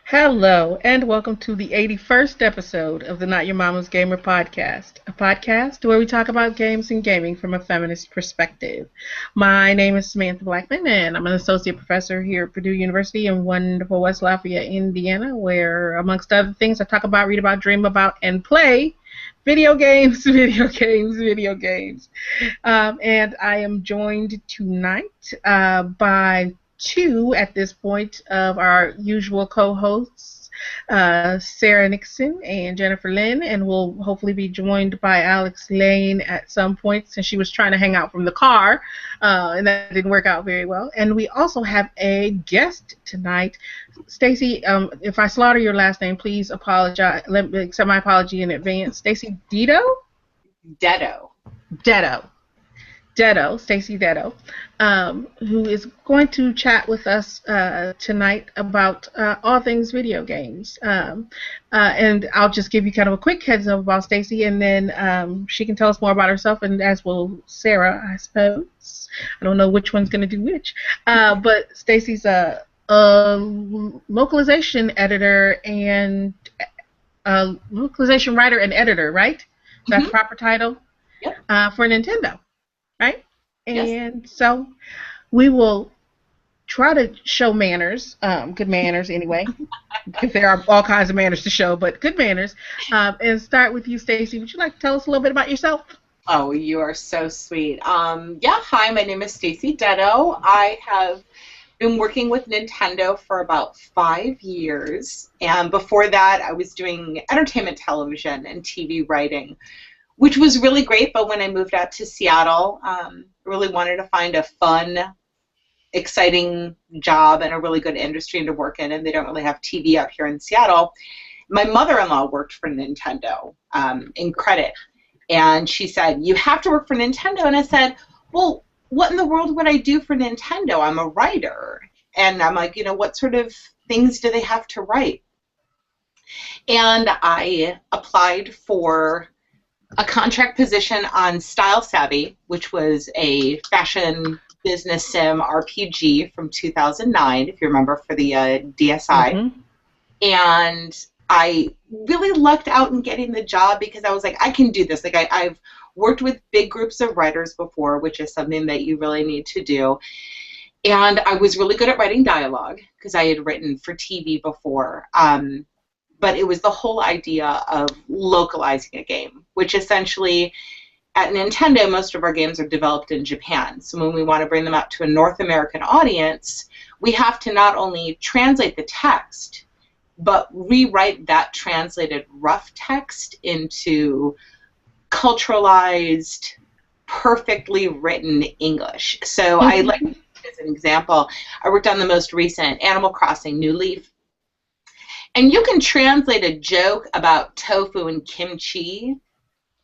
Hello, and welcome to the 81st episode of the Not Your Mama's Gamer podcast, a podcast where we talk about games and gaming from a feminist perspective. My name is Samantha Blackman, and I'm an associate professor here at Purdue University in wonderful West Lafayette, Indiana, where, amongst other things, I talk about, read about, dream about, and play video games, video games, video games. And I am joined tonight by two at this point of our usual co-hosts, Sarah Nixon and Jennifer Lynn, and we'll hopefully be joined by Alex Lane at some point since she was trying to hang out from the car, and that didn't work out very well. And we also have a guest tonight. Stacey, if I slaughter your last name, please apologize. Let me accept my apology in advance. Stacey Deddo? Deddo. Deddo, Stacey Deddo, who is going to chat with us tonight about all things video games. And I'll just give you kind of a quick heads up about Stacey, and then she can tell us more about herself, and as will Sarah, I suppose. I don't know which one's going to do which. But Stacey's a localization editor and localization writer and editor, right? That's the proper title? Yep. For Nintendo. Right? Yes. And so we will try to show manners, good manners anyway, because there are all kinds of manners to show, but good manners. And start with you, Stacey. Would you like to tell us a little bit about yourself? Oh, you are so sweet. Hi, my name is Stacey Deddo. I have been working with Nintendo for about 5 years, and before that I was doing entertainment television and TV writing, which was really great, but when I moved out to Seattle, I really wanted to find a fun, exciting job and a really good industry to work in, and they don't really have TV out here in Seattle. My mother-in-law worked for Nintendo in credit, and she said, "You have to work for Nintendo," and I said, "Well, what in the world would I do for Nintendo? I'm a writer." And I'm like, what sort of things do they have to write? And I applied for a contract position on Style Savvy, which was a fashion business sim RPG from 2009, if you remember, for the DSi. Mm-hmm. And I really lucked out in getting the job because I was like, I can do this. Like I've worked with big groups of writers before, which is something that you really need to do. And I was really good at writing dialogue because I had written for TV before. But it was the whole idea of localizing a game, which essentially, at Nintendo, most of our games are developed in Japan. So when we want to bring them out to a North American audience, we have to not only translate the text, but rewrite that translated rough text into culturalized, perfectly written English. So I like, as an example, I worked on the most recent Animal Crossing New Leaf. And you can translate a joke about tofu and kimchi,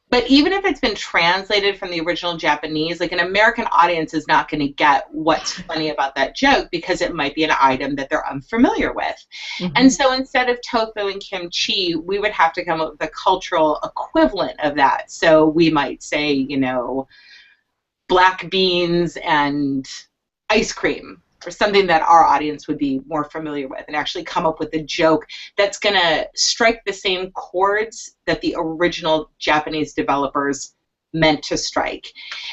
but even if it's been translated from the original Japanese, like an American audience is not going to get what's funny about that joke because it might be an item that they're unfamiliar with. Mm-hmm. And so instead of tofu and kimchi, we would have to come up with a cultural equivalent of that. So we might say, black beans and ice cream, or something that our audience would be more familiar with, and actually come up with a joke that's going to strike the same chords that the original Japanese developers meant to strike.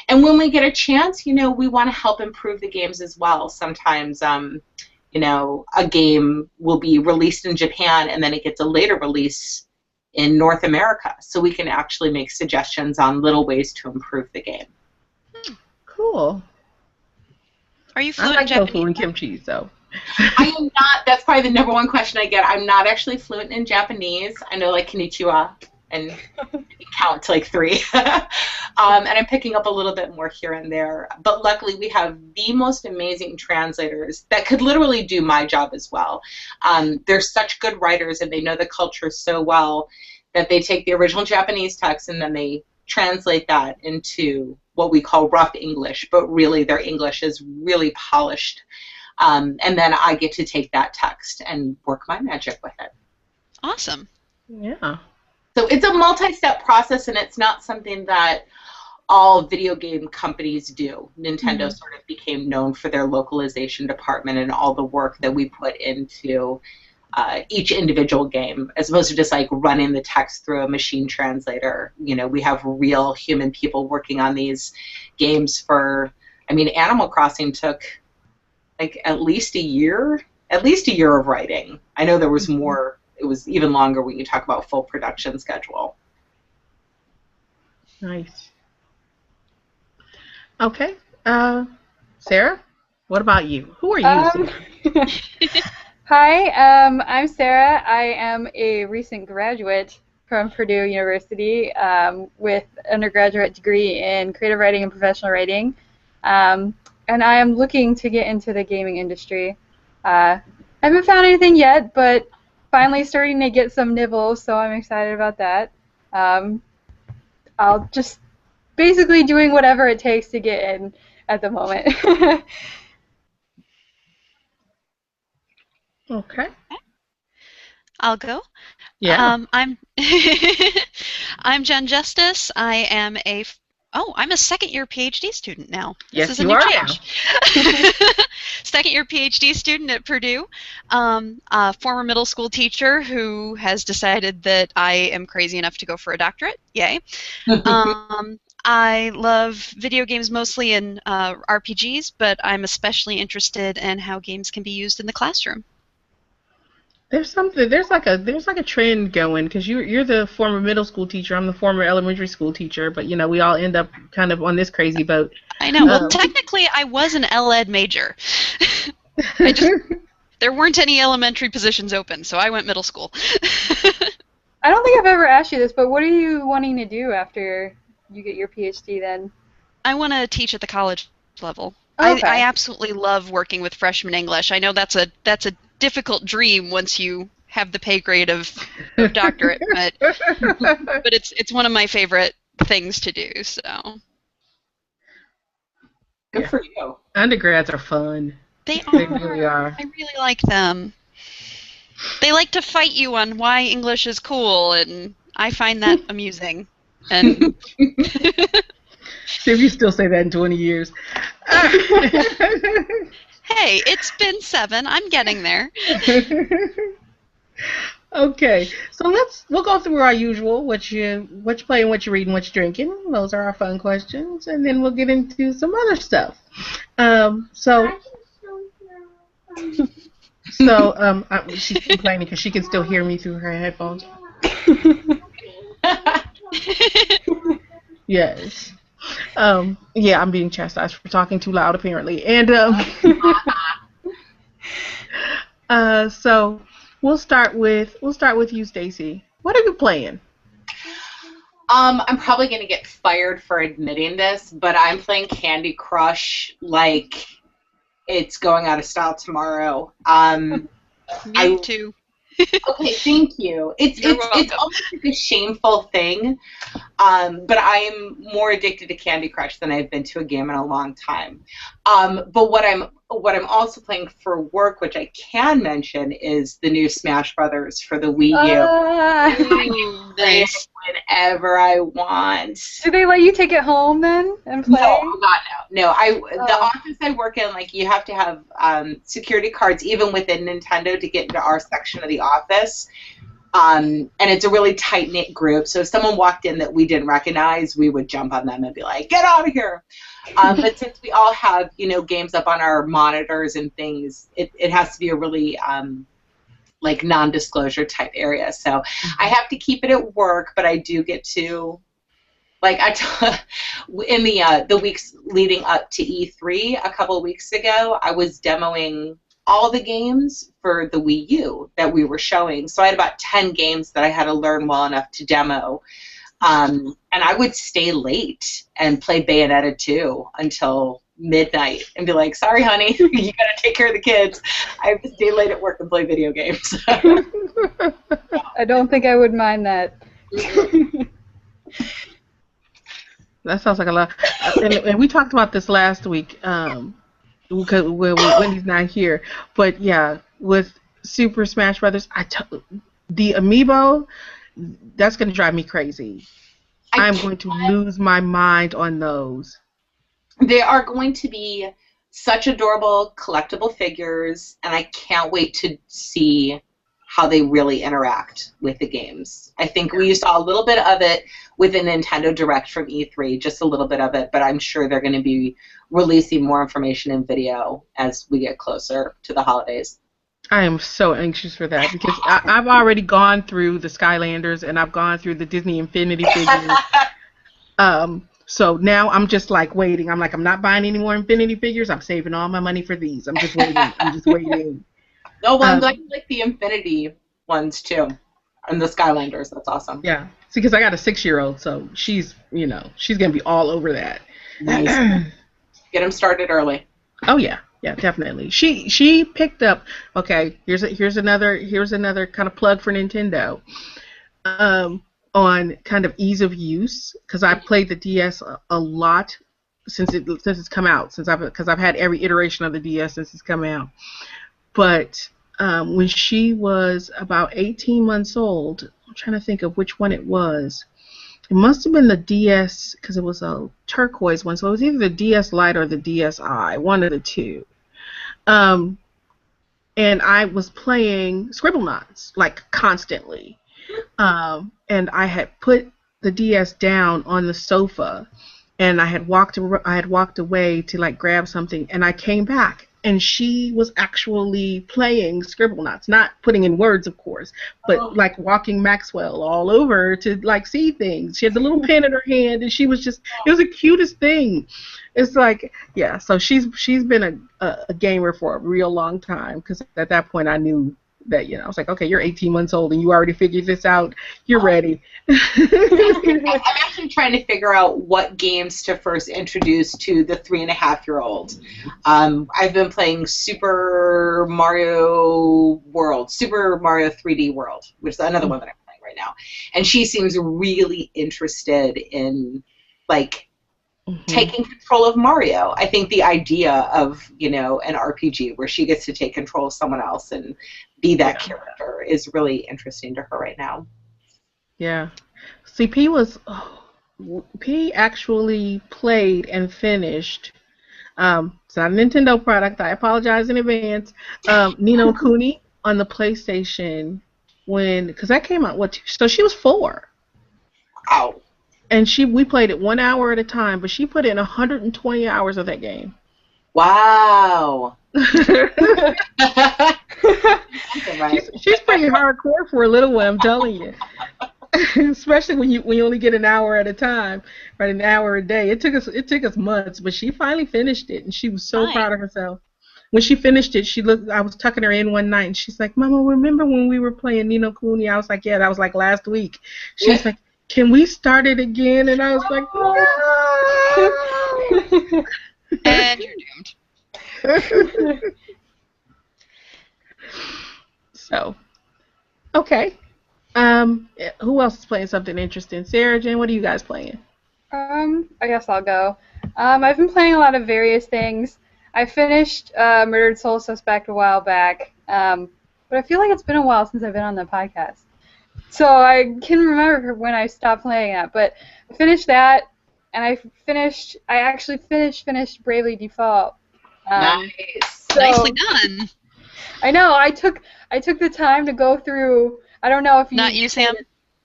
And when we get a chance, we want to help improve the games as well. Sometimes, a game will be released in Japan and then it gets a later release in North America. So we can actually make suggestions on little ways to improve the game. Cool. Are you fluent I like in Japanese? tofu and kimchi, so. I am not. That's probably the number one question I get. I'm not actually fluent in Japanese. I know like konnichiwa and count to like 3. And I'm picking up a little bit more here and there. But luckily we have the most amazing translators that could literally do my job as well. They're such good writers and they know the culture so well that they take the original Japanese text and then they translate that into what we call rough English, but really their English is really polished. And then I get to take that text and work my magic with it. Awesome. Yeah. So it's a multi-step process, and it's not something that all video game companies do. Nintendo sort of became known for their localization department and all the work that we put into each individual game, as opposed to just like running the text through a machine translator. You know, we have real human people working on these games for, I mean, Animal Crossing took like at least a year of writing. I know there was more, it was even longer when you talk about full production schedule. Nice. Okay. Sarah, what about you? Who are you, Sarah? Hi, I'm Sarah. I am a recent graduate from Purdue University with undergraduate degree in creative writing and professional writing. And I am looking to get into the gaming industry. I haven't found anything yet, but finally starting to get some nibbles, so I'm excited about that. I'll just basically doing whatever it takes to get in at the moment. Okay. I'll go. Yeah. I'm I'm Jen Justice. I'm a second-year PhD student now. Yes, This is a you new are change. Second-year PhD student at Purdue. A former middle school teacher who has decided that I am crazy enough to go for a doctorate. Yay. I love video games mostly in RPGs, but I'm especially interested in how games can be used in the classroom. There's like a trend going, because you're the former middle school teacher, I'm the former elementary school teacher, but you know, we all end up kind of on this crazy boat. I know. Well, technically, I was an L-Ed major. There weren't any elementary positions open, so I went middle school. I don't think I've ever asked you this, but what are you wanting to do after you get your PhD then? I want to teach at the college level. Okay. I absolutely love working with freshman English. I know that's a difficult dream once you have the pay grade of doctorate, but it's one of my favorite things to do. So Good for you. Undergrads are fun. They really are. I really like them. They like to fight you on why English is cool, and I find that amusing. And see if you still say that in 20 years. Hey, it's been 7. I'm getting there. Okay, so we'll go through our usual what you playing, what you reading, what you drinking. Those are our fun questions, and then we'll get into some other stuff. She's complaining because she can still hear me through her headphones. Yes. Yeah, I'm being chastised for talking too loud apparently, and so we'll start with you, Stacey. What are you playing? I'm probably going to get fired for admitting this, but I'm playing Candy Crush like it's going out of style tomorrow. Me too. Okay, thank you. It's almost like a shameful thing, but I'm more addicted to Candy Crush than I've been to a game in a long time. But what I'm also playing for work, which I can mention, is the new Smash Brothers for the Wii U. I can play it whenever I want. Do they let you take it home then and play? No, God, no. The office I work in, like, you have to have security cards even within Nintendo to get into our section of the office. And it's a really tight-knit group, so if someone walked in that we didn't recognize, we would jump on them and be like, get out of here! But since we all have, games up on our monitors and things, it has to be a really, like, non-disclosure type area. So I have to keep it at work, but I do get to, like, in the weeks leading up to E3 a couple of weeks ago, I was demoing all the games for the Wii U that we were showing. So I had about 10 games that I had to learn well enough to demo. And I would stay late and play Bayonetta 2 until midnight and be like, sorry, honey, you got to take care of the kids. I have to stay late at work and play video games. I don't think I would mind that. That sounds like a lot. And we talked about this last week, because Wendy's not here. But yeah, with Super Smash Brothers, the amiibo, that's going to drive me crazy. I'm going to lose my mind on those. They are going to be such adorable collectible figures, and I can't wait to see how they really interact with the games. I think we saw a little bit of it with the Nintendo Direct from E3, just a little bit of it, but I'm sure they're going to be releasing more information in video as we get closer to the holidays. I am so anxious for that because I've already gone through the Skylanders and I've gone through the Disney Infinity figures. So now I'm just like waiting. I'm like, I'm not buying any more Infinity figures. I'm saving all my money for these. I'm just waiting. I'm just waiting. Oh, well, I'm glad you like the Infinity ones too, and the Skylanders. That's awesome. Yeah, see, because I got a 6-year-old, so she's gonna be all over that. Nice. Get them started early. Oh yeah, definitely. She picked up. Okay, here's another kind of plug for Nintendo. On kind of ease of use, because I played the DS a lot since it's come out. Because I've had every iteration of the DS since it's come out. But when she was about 18 months old, I'm trying to think of which one it was. It must have been the DS, because it was a turquoise one, so it was either the DS Lite or the DSi, one of the two. And I was playing Scribblenauts, like, constantly. And I had put the DS down on the sofa, and I had walked away to, like, grab something, and I came back. And she was actually playing Scribblenauts, not putting in words, of course, but like walking Maxwell all over to like see things. She had the little pen in her hand, and she was it was the cutest thing. It's like, yeah. So she's been a gamer for a real long time, because at that point I knew that, I was like, okay, you're 18 months old and you already figured this out. You're ready. I'm actually trying to figure out what games to first introduce to the 3.5-year-old. I've been playing Super Mario 3D World, which is another one that I'm playing right now. And she seems really interested in, like, taking control of Mario. I think the idea of, an RPG where she gets to take control of someone else and be that character is really interesting to her right now. Yeah. See, P actually played and finished, it's not a Nintendo product, I apologize in advance, Ni no Kuni on the PlayStation because that came out, so she was 4. Wow. And we played it 1 hour at a time, but she put in 120 hours of that game. Wow. She's pretty hardcore for a little one, I'm telling you. Especially when you only get an hour at a time, right? An hour a day. It took us months, but she finally finished it, and she was so proud of herself. When she finished it, I was tucking her in one night, and she's like, "Mama, remember when we were playing Ni no Kuni?" I was like, "Yeah, that was like last week." She was like, "Can we start it again?" And I was like, "No." And you're doomed. So, okay. Who else is playing something interesting? Sarah, Jen, what are you guys playing? I guess I'll go. I've been playing a lot of various things. I finished Murdered Soul Suspect a while back, but I feel like it's been a while since I've been on the podcast. So I can remember when I stopped playing that, but I finished that, and I actually finished Bravely Default. Nice. So, nicely done. I know. I took the time to go through. I don't know if you. Not you, Sam.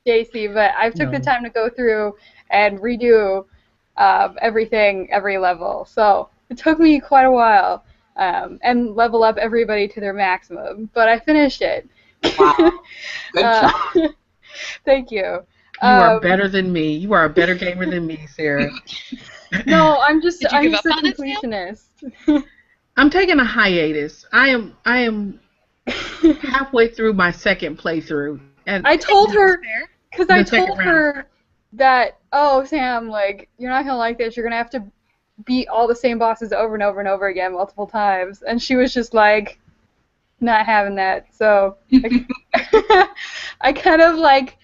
Stacey, but I took the time to go through and redo everything, every level. So it took me quite a while, and level up everybody to their maximum. But I finished it. Wow. Good job. Thank you. You are better than me. You are a better gamer than me, Sarah. No, I'm just a completionist. I'm taking a hiatus. I am halfway through my second playthrough, and I told her that, oh, Sam, like, you're not gonna like this. You're gonna have to beat all the same bosses over and over and over again multiple times, and she was just like, not having that. So I kind of like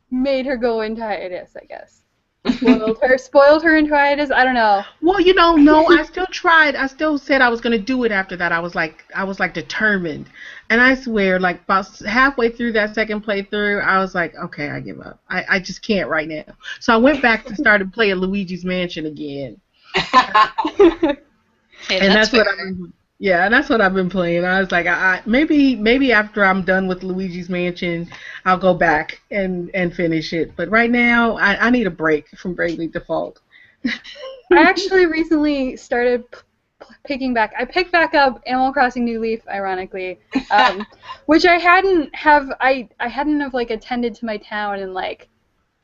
made her go into hiatus, I guess. Spoiled her into hiatus. I don't know. Well, no, I still tried. I still said I was gonna do it after that. I was like determined, and I swear, like about halfway through that second playthrough, I was like, okay, I give up. I just can't right now. So I went back and started playing Luigi's Mansion again. Hey, and that's what I'm. Yeah, and that's what I've been playing. I was like, maybe after I'm done with Luigi's Mansion, I'll go back and finish it. But right now, I need a break from Bravely Default. I actually recently started picking back. I picked back up Animal Crossing New Leaf, ironically, which I hadn't have like attended to my town in like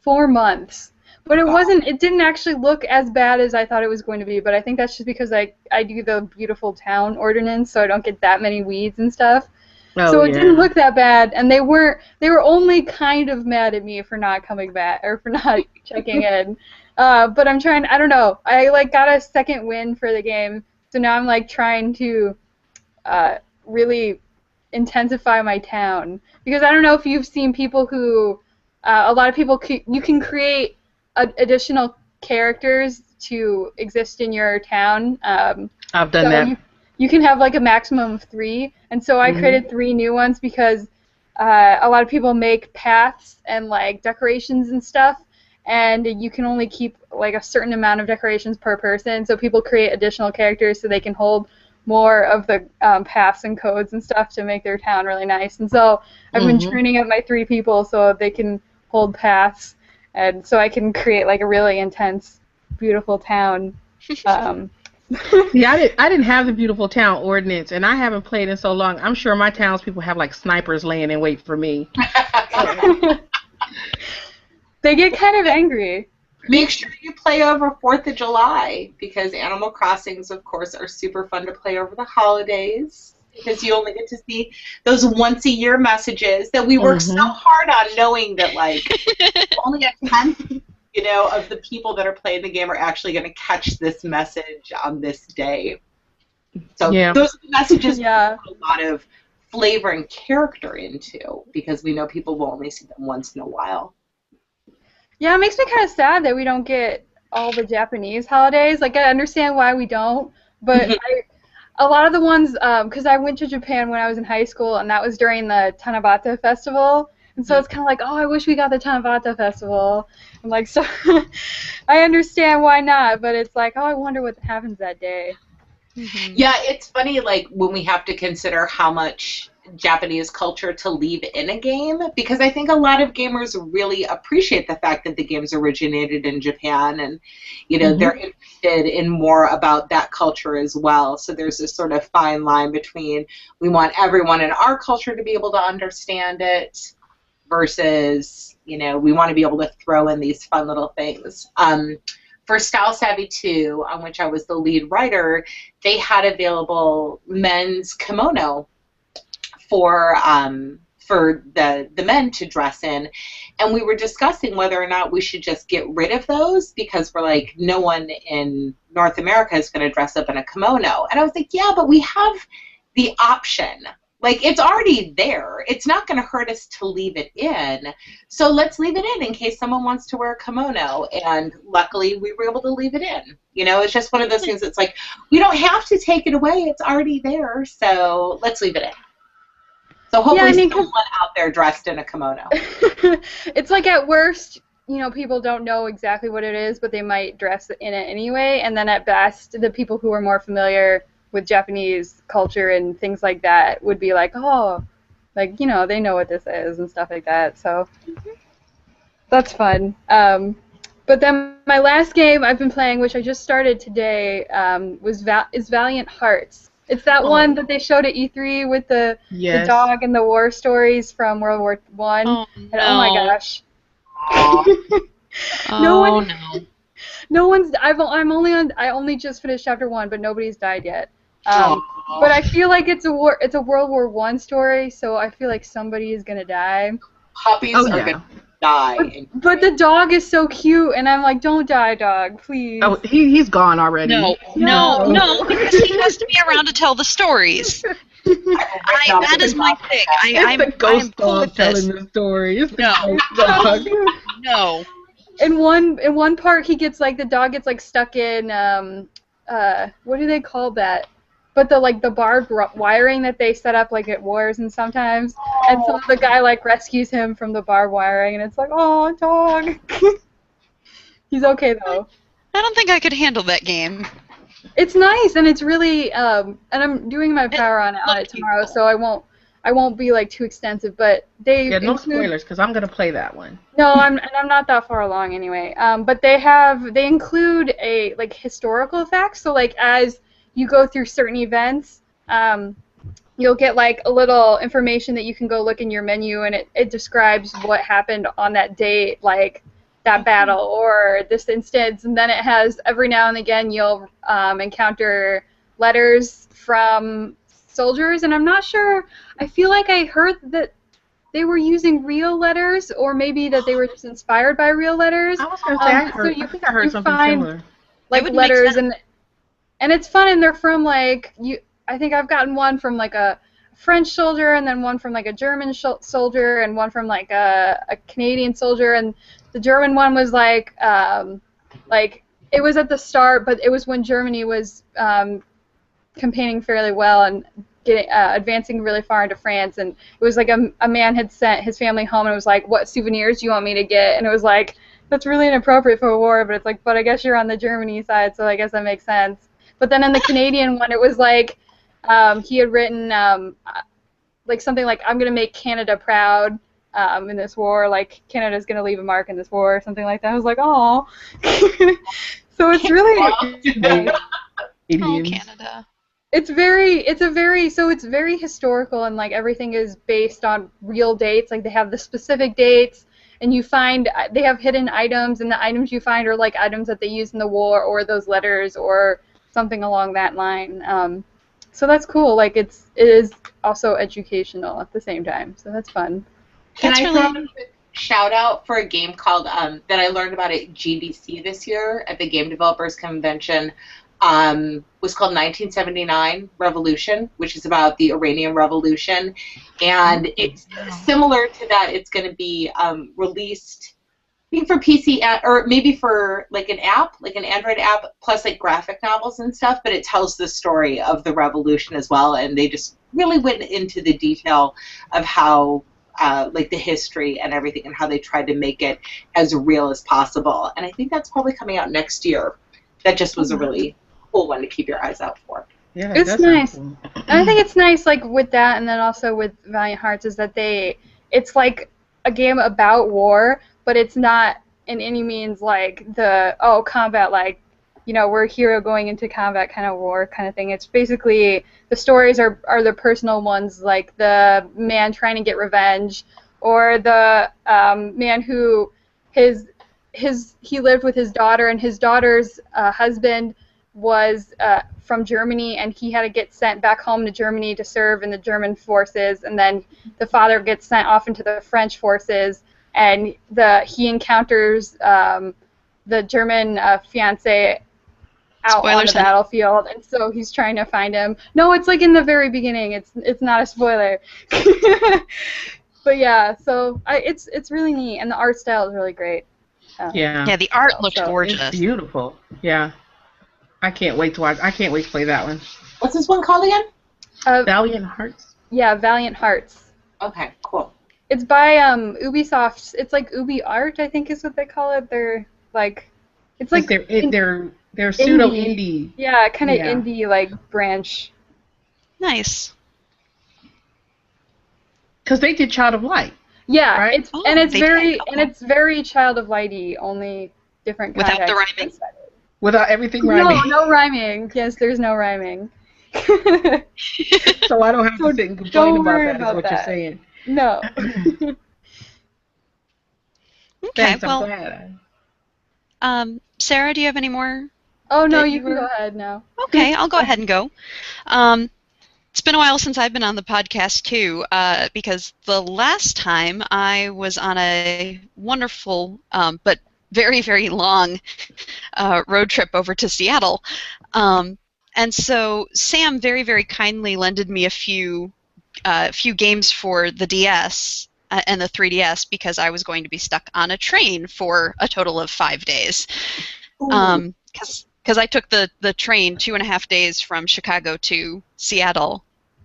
4 months. But it didn't actually look as bad as I thought it was going to be, but I think that's just because I do the beautiful town ordinance, so I don't get that many weeds and stuff. Oh, So it yeah. didn't look that bad, and they were only kind of mad at me for not coming back, or for not checking in. But I'm trying, I don't know, I like got a second win for the game, so now I'm like trying to really intensify my town. Because I don't know if you've seen people who, a lot of people, you can create additional characters to exist in your town. I've done that. You can have like a maximum of 3, and so I created 3 new ones because a lot of people make paths and like decorations and stuff, and you can only keep like a certain amount of decorations per person, so people create additional characters so they can hold more of the paths and codes and stuff to make their town really nice. And so I've been training up my 3 people so they can hold paths, and so I can create like a really intense, beautiful town. Yeah, I didn't have the beautiful town ordinance, and I haven't played in so long. I'm sure my townspeople have like snipers laying in wait for me. They get kind of angry. Make sure you play over 4th of July, because Animal Crossings, of course, are super fun to play over the holidays, because you only get to see those once-a-year messages that we work so hard on, knowing that, like, only a tenth, of the people that are playing the game are actually going to catch this message on this day. So those are the messages we put a lot of flavor and character into, because we know people will only see them once in a while. Yeah, it makes me kind of sad that we don't get all the Japanese holidays. Like, I understand why we don't, but a lot of the ones, because I went to Japan when I was in high school, and that was during the Tanabata Festival, and so it's kind of like, oh, I wish we got the Tanabata Festival. I'm like, so I understand why not, but it's like, oh, I wonder what happens that day. Yeah, it's funny, like, when we have to consider how much Japanese culture to leave in a game, because I think a lot of gamers really appreciate the fact that the games originated in Japan, and they're interested in more about that culture as well. So there's this sort of fine line between, we want everyone in our culture to be able to understand it, versus we want to be able to throw in these fun little things. For Style Savvy 2, on which I was the lead writer, they had available men's kimono for the men to dress in, and we were discussing whether or not we should just get rid of those, because we're like, no one in North America is going to dress up in a kimono. And I was like, yeah, but we have the option. Like, it's already there. It's not going to hurt us to leave it in. So let's leave it in case someone wants to wear a kimono. And luckily, we were able to leave it in. It's just one of those things that's like, we don't have to take it away. It's already there. So let's leave it in. So hopefully someone out there dressed in a kimono. It's like, at worst, people don't know exactly what it is, but they might dress in it anyway. And then at best, the people who are more familiar with Japanese culture and things like that would be like, oh, like, they know what this is and stuff like that. So that's fun. But then my last game I've been playing, which I just started today, is Valiant Hearts. It's that one that they showed at E3 with the dog and the war stories from World War I. Oh, and, oh my gosh. No one's. I only just finished chapter 1, but nobody's died yet. But I feel like it's a World War I story, so I feel like somebody is gonna die. Puppies are gonna die. But the dog is so cute, and I'm like, don't die, dog, please. Oh, he's gone already. No, because he has to be around to tell the stories. That is my thing. I'm the ghost dog telling the stories. No. In one part, the dog gets like stuck in what do they call that? But the barbed wiring that they set up like at wars and sometimes, and so the guy like rescues him from the barbed wiring, and it's like, oh, dog. He's okay though. I don't think I could handle that game. It's nice, and it's really and I'm doing my power on it tomorrow, so I won't be like too extensive, but they Yeah, no include. spoilers, because I'm gonna play that one. No, I'm not that far along anyway. But they include a like historical facts. So like as you go through certain events, you'll get like a little information that you can go look in your menu, and it describes what happened on that date, like that battle or this instance. And then it has every now and again you'll encounter letters from soldiers, and I'm not sure. I feel like I heard that they were using real letters, or maybe that they were just inspired by real letters. I was gonna say I think I heard something similar. Like would make letters, sense. and it's fun, and they're from like I think I've gotten one from like a French soldier, and then one from like a German soldier, and one from like a Canadian soldier, and the German one was like it was at the start, but it was when Germany was campaigning fairly well and getting advancing really far into France, and it was like a man had sent his family home, and it was like, what souvenirs do you want me to get? And it was like, that's really inappropriate for a war, but it's like, but I guess you're on the Germany side, so I guess that makes sense. But then in the Canadian one, it was like he had written like something like, I'm going to make Canada proud in this war, like Canada's going to leave a mark in this war, or something like that. I was like, oh. So it's really Oh, Canada. it's very historical, and like everything is based on real dates. Like they have the specific dates, and they have hidden items, and the items you find are like items that they used in the war, or those letters, or something along that line. So that's cool. Like it is also educational at the same time. So that's fun. Can I throw a quick shout out for a game called that I learned about at GDC this year at the Game Developers Convention? Was called 1979 Revolution, which is about the Iranian Revolution, and it's similar to that. It's going to be released, I think, for PC or maybe for like an app, like an Android app, plus like graphic novels and stuff. But it tells the story of the revolution as well, and they just really went into the detail of how. Like the history and everything, and how they tried to make it as real as possible. And I think that's probably coming out next year. That just was a really cool one to keep your eyes out for. Yeah, it's nice. Cool. And I think it's nice, like with that, and then also with Valiant Hearts, is that it's like a game about war, but it's not in any means like combat, like, you know, we're a hero going into combat kind of war kind of thing. It's basically the stories are the personal ones, like the man trying to get revenge, or the man who he lived with his daughter, and his daughter's husband was from Germany, and he had to get sent back home to Germany to serve in the German forces, and then the father gets sent off into the French forces, and he encounters the German fiance out on the battlefield, and so he's trying to find him. No, it's like in the very beginning. It's not a spoiler. But yeah, so it's really neat, and the art style is really great. Yeah, the art looks gorgeous. It's beautiful. Yeah, I can't wait to watch. I can't wait to play that one. What's this one called again? Valiant Hearts. Yeah, Valiant Hearts. Okay, cool. It's by Ubisoft. It's like Ubi Art, I think is what they call it. They're like, it's like they're pseudo indie. Yeah, kind of indie like branch. Nice. Because they did Child of Light. Yeah, right? it's very Child of Lighty, only different context. Without the rhyming? Without everything rhyming? No rhyming. Yes, there's no rhyming. So I don't have to sit and complain about that, is what you're saying. No. Okay, Thanks, well, I'm glad. Sarah, do you have any more? Oh, no, you can go ahead now. Okay, I'll go ahead and go. It's been a while since I've been on the podcast, too, because the last time I was on a wonderful but very, very long road trip over to Seattle. And so Sam very, very kindly lended me a few games for the DS and the 3DS because I was going to be stuck on a train for a total of 5 days. Because I took the train 2.5 days from Chicago to Seattle,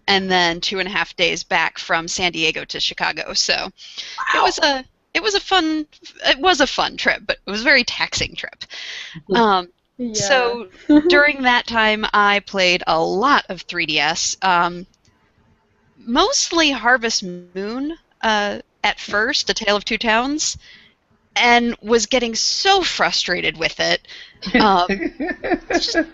and then 2.5 days back from San Diego to Chicago. So wow. It was a fun trip, but it was a very taxing trip. Yeah. So during that time, I played a lot of 3DS, mostly Harvest Moon at first, A Tale of Two Towns, and was getting so frustrated with it. It's just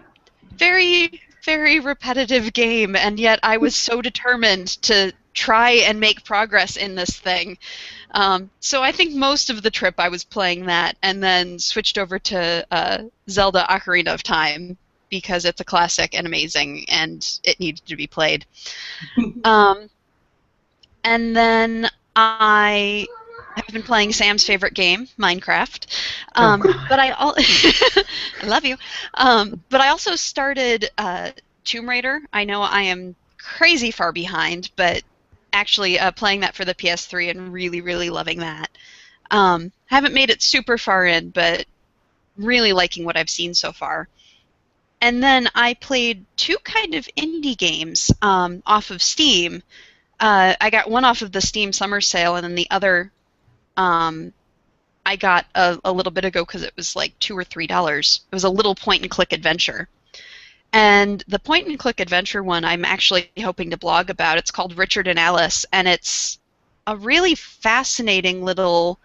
very, very repetitive game, and yet I was so determined to try and make progress in this thing. So I think most of the trip I was playing that, and then switched over to Zelda Ocarina of Time because it's a classic and amazing, and it needed to be played. Um, and then I have been playing Sam's favorite game, Minecraft. Oh, God. But I love you. But I also started Tomb Raider. I know I am crazy far behind, but actually playing that for the PS3 and really, really loving that. Haven't made it super far in, but really liking what I've seen so far. And then I played two kind of indie games off of Steam. I got one off of the Steam Summer Sale, and then the other I got a little bit ago because it was like $2 or $3. It was a little point-and-click adventure. And the point-and-click adventure one I'm actually hoping to blog about. It's called Richard and Alice, and it's a really fascinating little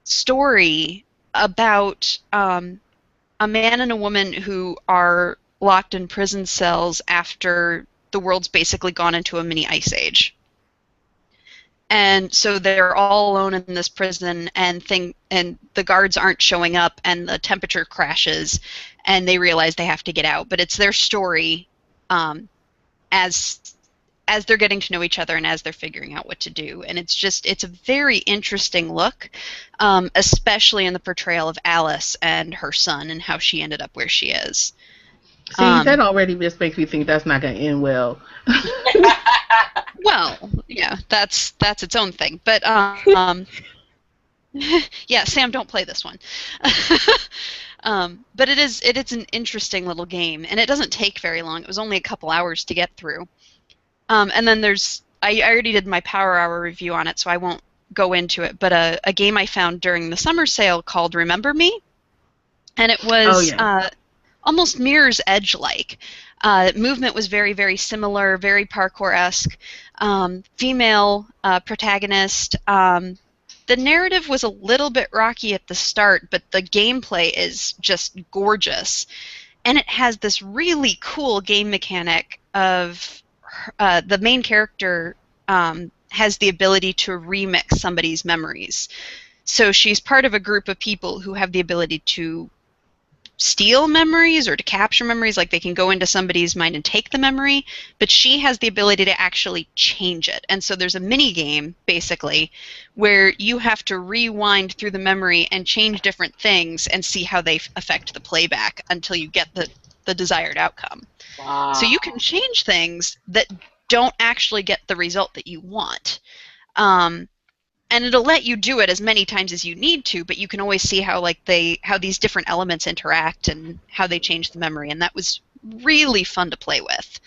story about a man and a woman who are locked in prison cells after the world's basically gone into a mini ice age. And so they're all alone in this prison, and the guards aren't showing up, and the temperature crashes, and they realize they have to get out. But it's their story as they're getting to know each other and as they're figuring out what to do. And it's a very interesting look, especially in the portrayal of Alice and her son and how she ended up where she is. See, that already just makes me think that's not going to end well. Well, yeah, that's its own thing. But yeah, Sam, don't play this one. But it's an interesting little game, and it doesn't take very long. It was only a couple hours to get through. And then I already did my Power Hour review on it, so I won't go into it. But a game I found during the summer sale called Remember Me, and it was almost Mirror's Edge-like. Movement was very, very similar, very parkour-esque. Female protagonist. The narrative was a little bit rocky at the start, but the gameplay is just gorgeous. And it has this really cool game mechanic of the main character has the ability to remix somebody's memories. So she's part of a group of people who have the ability to steal memories or to capture memories, like they can go into somebody's mind and take the memory, but she has the ability to actually change it. And so there's a mini game, basically, where you have to rewind through the memory and change different things and see how they affect the playback until you get the desired outcome. Wow. So you can change things that don't actually get the result that you want. And it'll let you do it as many times as you need to, but you can always see how these different elements interact and how they change the memory, and that was really fun to play with.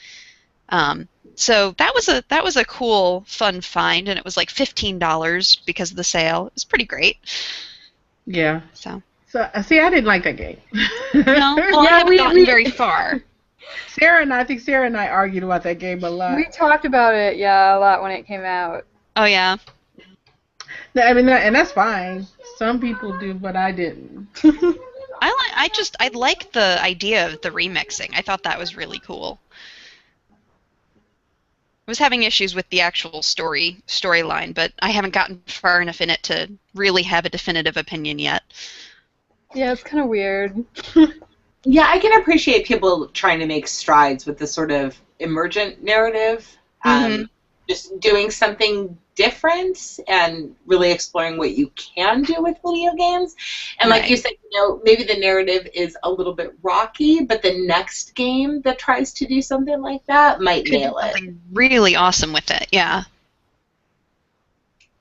So that was a cool, fun find, and it was like $15 because of the sale. It was pretty great. Yeah. So see, I didn't like that game. no, well, I haven't gotten very far. I think Sarah and I argued about that game a lot. We talked about it, a lot when it came out. Oh yeah. I mean, and that's fine. Some people do, but I didn't. I like the idea of the remixing. I thought that was really cool. I was having issues with the actual storyline, but I haven't gotten far enough in it to really have a definitive opinion yet. Yeah, it's kind of weird. Yeah, I can appreciate people trying to make strides with this sort of emergent narrative. Just doing something different and really exploring what you can do with video games. And like you said, maybe the narrative is a little bit rocky, but the next game that tries to do something like that might nail it. Something really awesome with it, yeah.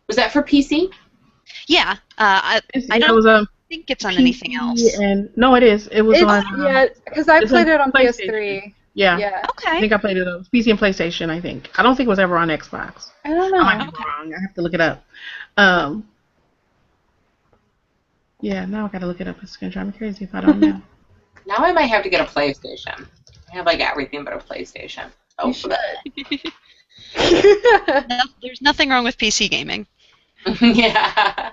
Was that for PC? Yeah. I don't think it's on anything else. No, it is. It was on... Yeah, because I played it on PS3. Yeah. Okay. I think I played it on PC and PlayStation, I think. I don't think it was ever on Xbox. I don't know. I might be wrong. I have to look it up. Yeah, now I gotta look it up. It's gonna drive me crazy if I don't know. Now I might have to get a PlayStation. I have like everything but a PlayStation. Oh, You should. No, there's nothing wrong with PC gaming. Yeah.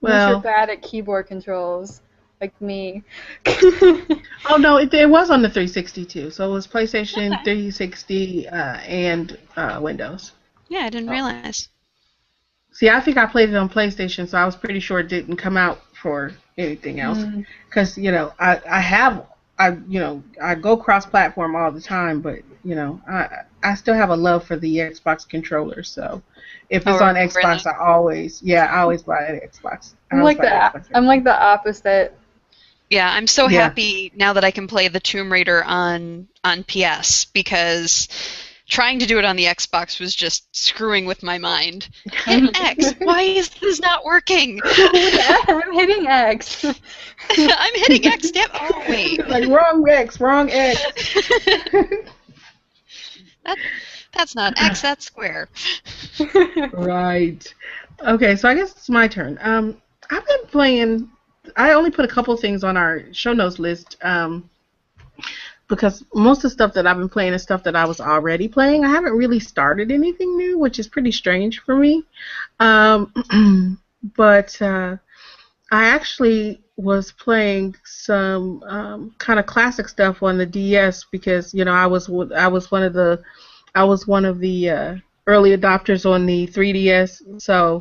Unless you're Well, bad at keyboard controls, like me. oh no, it was on the 360 too. So it was PlayStation Okay. 360 and Windows. Yeah, I didn't realize. See, I think I played it on PlayStation, so I was pretty sure it didn't come out for anything else. Mm. Because I go cross-platform all the time, but I still have a love for the Xbox controller. So if it's on really? Xbox, I always buy an Xbox. I I'm always like buy an the Xbox. I'm like the opposite. Yeah, I'm so Yeah. happy now that I can play the Tomb Raider on PS because trying to do it on the Xbox was just screwing with my mind. Hit X. Why is this not working? Yeah, I'm hitting X. I'm hitting X. Damn. Oh wait. Like wrong X, wrong X. That's not X. That's square. Right. Okay, so I guess it's my turn. I've been playing. I only put a couple things on our show notes list because most of the stuff that I've been playing is stuff that I was already playing. I haven't really started anything new, which is pretty strange for me. But I actually was playing some kind of classic stuff on the DS because I was one of the early adopters on the 3DS. So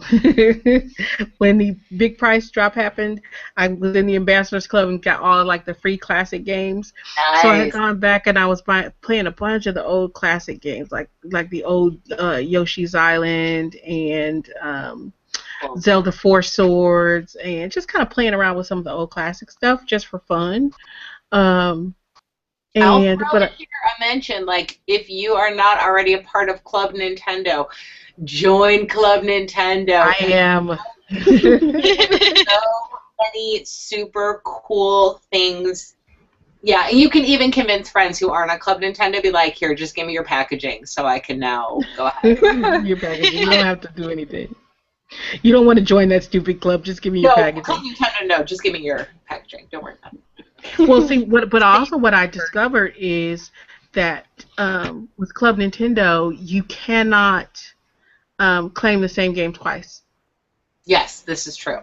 when the big price drop happened, I was in the Ambassadors Club and got all like the free classic games. Nice. So I had gone back and I was playing a bunch of the old classic games, like the old Yoshi's Island and Zelda Four Swords, and just kind of playing around with some of the old classic stuff just for fun. I'll throw in here a mention, like, if you are not already a part of Club Nintendo, join Club Nintendo. I am. So many super cool things. Yeah, and you can even convince friends who aren't on Club Nintendo, be like, here, just give me your packaging so I can now go ahead. Your packaging. You don't have to do anything. You don't want to join that stupid club. Just give me your packaging. Club Nintendo, no, just give me your packaging. Don't worry about it. Well, see, but also what I discovered is that with Club Nintendo, you cannot claim the same game twice. Yes, this is true.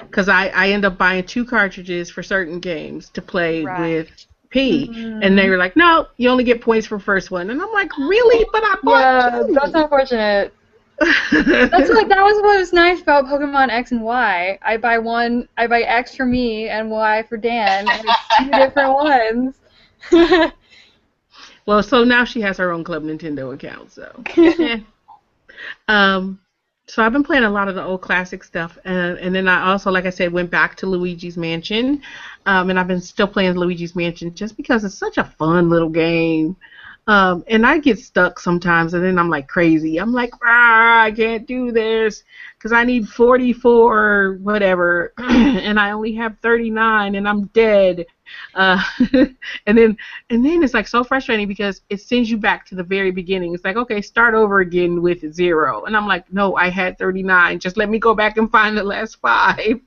Because I end up buying 2 cartridges for certain games to play with P, and they were like, no, you only get points for first one, and I'm like, really? But I bought 2. That's unfortunate. That was what was nice about Pokemon X and Y. I buy X for me and Y for Dan, and it's 2 different ones. Well, so now she has her own Club Nintendo account, so. So I've been playing a lot of the old classic stuff, and then I also, like I said, went back to Luigi's Mansion, and I've been still playing Luigi's Mansion just because it's such a fun little game. And I get stuck sometimes, and then I'm like crazy. I'm like, I can't do this because I need 44 whatever, and I only have 39, and I'm dead. And then it's like so frustrating because it sends you back to the very beginning. It's like, okay, start over again with 0, and I'm like, no, I had 39. Just let me go back and find the last 5.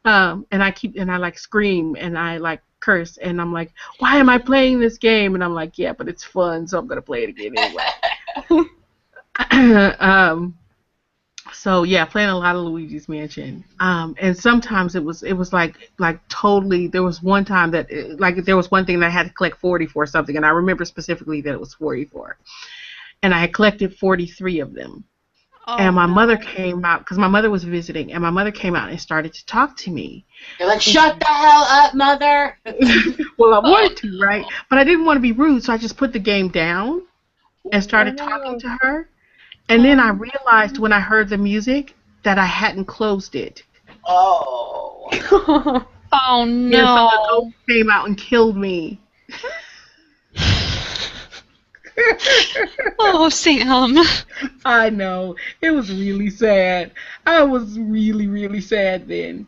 And I like scream and I like curse, and I'm like, why am I playing this game? And I'm like, yeah, but it's fun, so I'm gonna play it again anyway. So yeah, playing a lot of Luigi's Mansion. And sometimes it was like totally. There was one time that there was one thing that I had to collect 40 for something, and I remember specifically that it was 44, and I had collected 43 of them. And my mother came out, because my mother was visiting, and my mother came out and started to talk to me. You're like, shut the hell up, mother! Well, I wanted to, right? But I didn't want to be rude, so I just put the game down and started talking to her. And then I realized when I heard the music that I hadn't closed it. Oh. Oh, no. And so the ghost came out and killed me. Oh, Sam. I know. It was really sad. I was really, really sad then.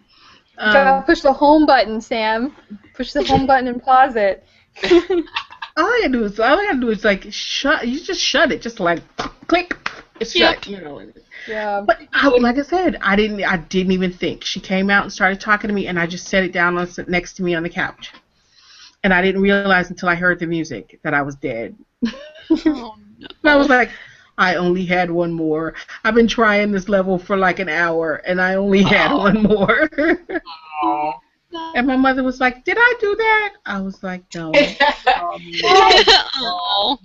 Gotta push the home button, Sam. Push the home button and pause it. All I gotta do is like shut. You just shut it. Just like click. It's Yep. you know. Yeah. But like I said, I didn't even think. She came out and started talking to me, and I just set it down next to me on the couch, and I didn't realize until I heard the music that I was dead. Oh And I no. was like, I only had one more. I've been trying this level for like an hour, and I only had one more. Aw. And my mother was like, "Did I do that?" I was like, "No." Oh.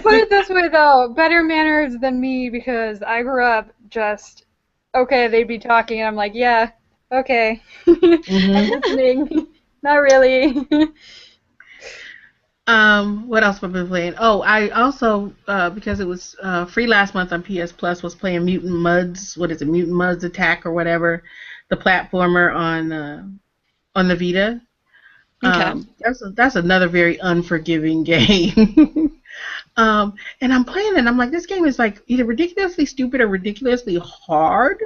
Put it this way, though, better manners than me, because I grew up just, okay, they'd be talking, and I'm like, yeah, okay. I'm listening. Not really. What else have I been playing? Oh, I also because it was free last month on PS Plus, was playing Mutant Mudds. What is it? Mutant Mudds Attack or whatever, the platformer on the Vita. Okay. That's another very unforgiving game. And I'm playing it, and I'm like, this game is like either ridiculously stupid or ridiculously hard.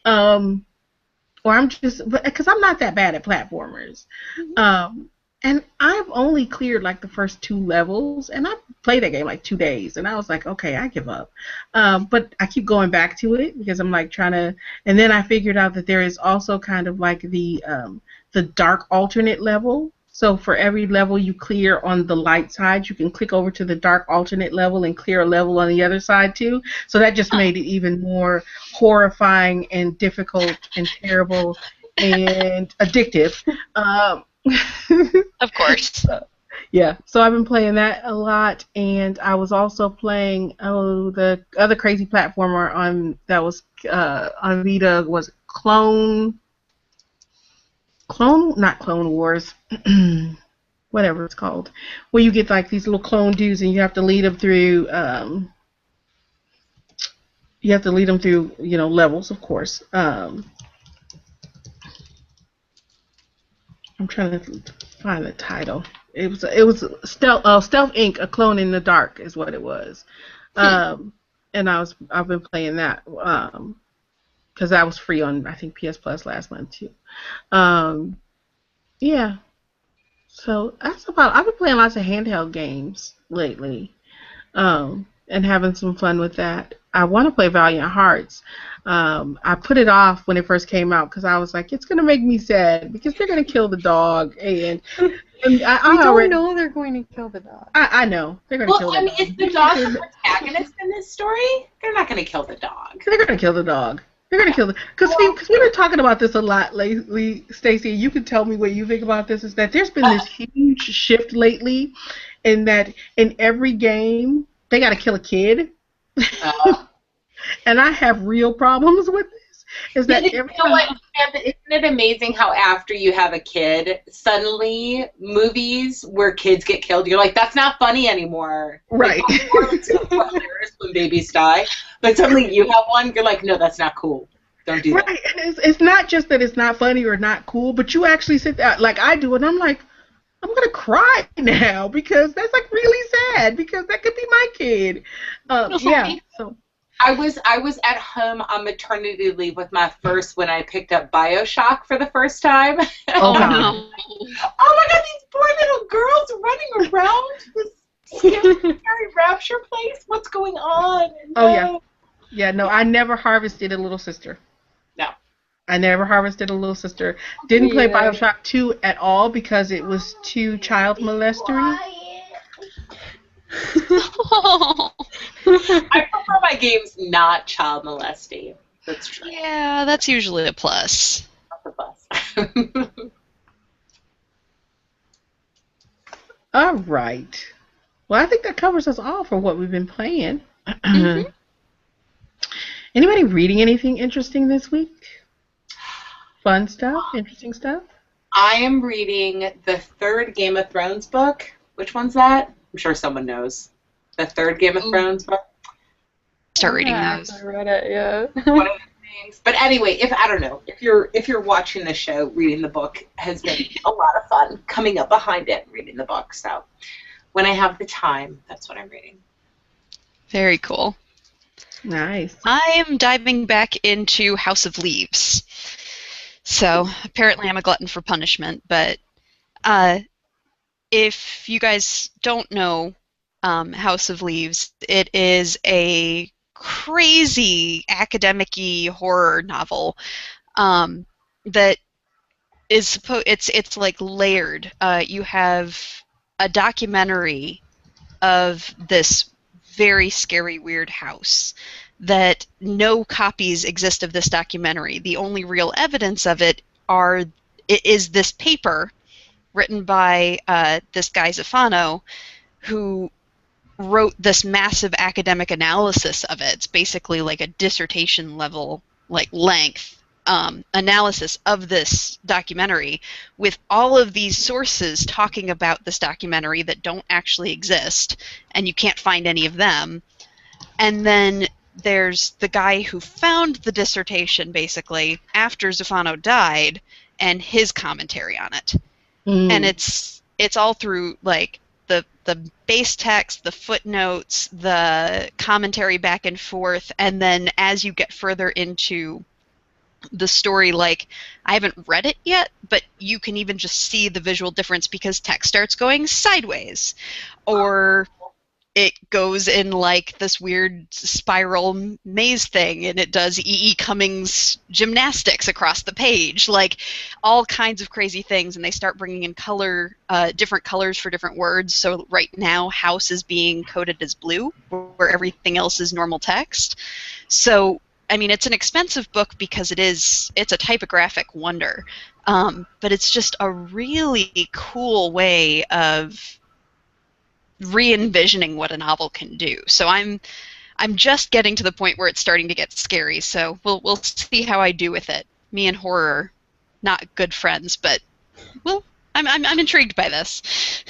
Um, or I'm just because I'm not that bad at platformers. Um, and I've only cleared like the first two levels, and I played that game like 2 days, and I was like, okay, I give up. But I keep going back to it because I'm like trying to, and then I figured out that there is also kind of like the dark alternate level. So for every level you clear on the light side, you can click over to the dark alternate level and clear a level on the other side too. So that just made it even more horrifying and difficult and terrible and addictive. Of course. Yeah, so I've been playing that a lot, and I was also playing the other crazy platformer on Vita was not Clone Wars, whatever it's called, where you get like these little clone dudes and you have to lead them through levels, of course. I'm trying to find the title. It was Stealth Inc. A Clone in the Dark is what it was. And I've been playing that because that was free on I think PS Plus last month too. Yeah. So I've been playing lots of handheld games lately, and having some fun with that. I want to play Valiant Hearts. I put it off when it first came out because I was like, it's gonna make me sad because they're gonna kill the dog, and I We don't already know they're going to kill the dog. I know they're gonna kill Well, the I mean, dog. is the dog the protagonist in this story? They're not going to kill the dog. They're gonna kill the dog. They're gonna kill the because we've been talking about this a lot lately, Stacey. You can tell me what you think about this. Is that there's been this huge shift lately, in that in every game they gotta kill a kid, and I have real problems with this. Is that You every know time? what, Samantha, isn't it amazing how after you have a kid, suddenly movies where kids get killed, you're like, that's not funny anymore. Right. Like, before, it's so hilarious when babies die, but suddenly you have one, you're like, no, that's not cool. Don't do that. Right. And it's not just that it's not funny or not cool, but you actually sit there like I do, and I'm like, I'm gonna cry now because that's like really sad because that could be my kid. Yeah. So. I was at home on maternity leave with my first when I picked up BioShock for the first time. Oh God. No. Oh my God, these poor little girls running around this scary rapture place. What's going on? Oh yeah. Yeah. No, I never harvested a little sister. No. I never harvested a little sister. Didn't Me play either. BioShock 2 at all because it was too child molestery. I prefer my games not child molesting. That's true. Yeah, that's usually a plus. Not the bus. All right. Well, I think that covers us all for what we've been playing. Anybody reading anything interesting this week? Fun stuff? Interesting stuff? I am reading the third Game of Thrones book. Which one's that? I'm sure someone knows. The third Game of Thrones book. Start reading I those. read it, yeah. One of the things. But anyway, if you're watching the show, reading the book has been a lot of fun. Coming up behind it, reading the book. So when I have the time, that's what I'm reading. Very cool. Nice. I am diving back into House of Leaves. So apparently I'm a glutton for punishment, but if you guys don't know House of Leaves, it is a crazy academic-y horror novel that is it's like layered. You have a documentary of this very scary, weird house that no copies exist of this documentary. The only real evidence of it is this paper written by this guy Zafano, who wrote this massive academic analysis of it. It's basically like a dissertation level, like length analysis of this documentary with all of these sources talking about this documentary that don't actually exist, and you can't find any of them. And then there's the guy who found the dissertation, basically, after Zafano died, and his commentary on it. And it's all through, like, the base text, the footnotes, the commentary back and forth, and then as you get further into the story, like, I haven't read it yet, but you can even just see the visual difference because text starts going sideways, or it goes in like this weird spiral maze thing, and it does E.E. Cummings gymnastics across the page, like all kinds of crazy things. And they start bringing in color, different colors for different words. So right now, house is being coded as blue, where everything else is normal text. So I mean, it's an expensive book because it's a typographic wonder, but it's just a really cool way of re-envisioning what a novel can do. So I'm just getting to the point where it's starting to get scary. So we'll see how I do with it. Me and horror, not good friends, but well, I'm intrigued by this.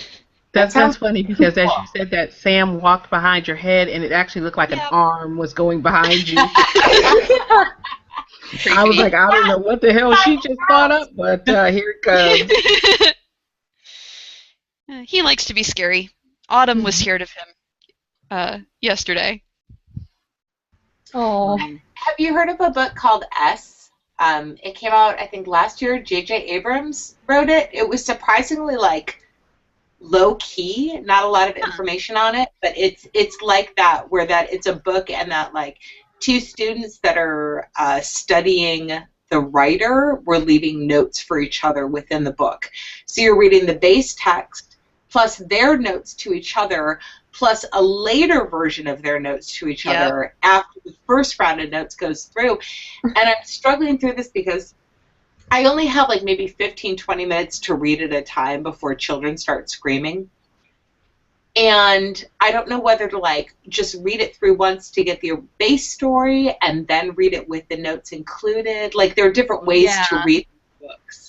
That's funny because as you said that, Sam walked behind your head and it actually looked like an arm was going behind you. I was like, I don't know what the hell she just thought up, but here it comes. He likes to be scary. Autumn was scared of him yesterday. Oh. Have you heard of a book called S? It came out, I think, last year. J.J. Abrams wrote it. It was surprisingly, like, low-key, not a lot of information on it, but it's like that, where that it's a book and that, like, two students that are studying the writer were leaving notes for each other within the book. So you're reading the base text plus their notes to each other, plus a later version of their notes to each other after the first round of notes goes through. And I'm struggling through this because I only have like maybe 15, 20 minutes to read at a time before children start screaming. And I don't know whether to like just read it through once to get the base story and then read it with the notes included. Like there are different ways to read books.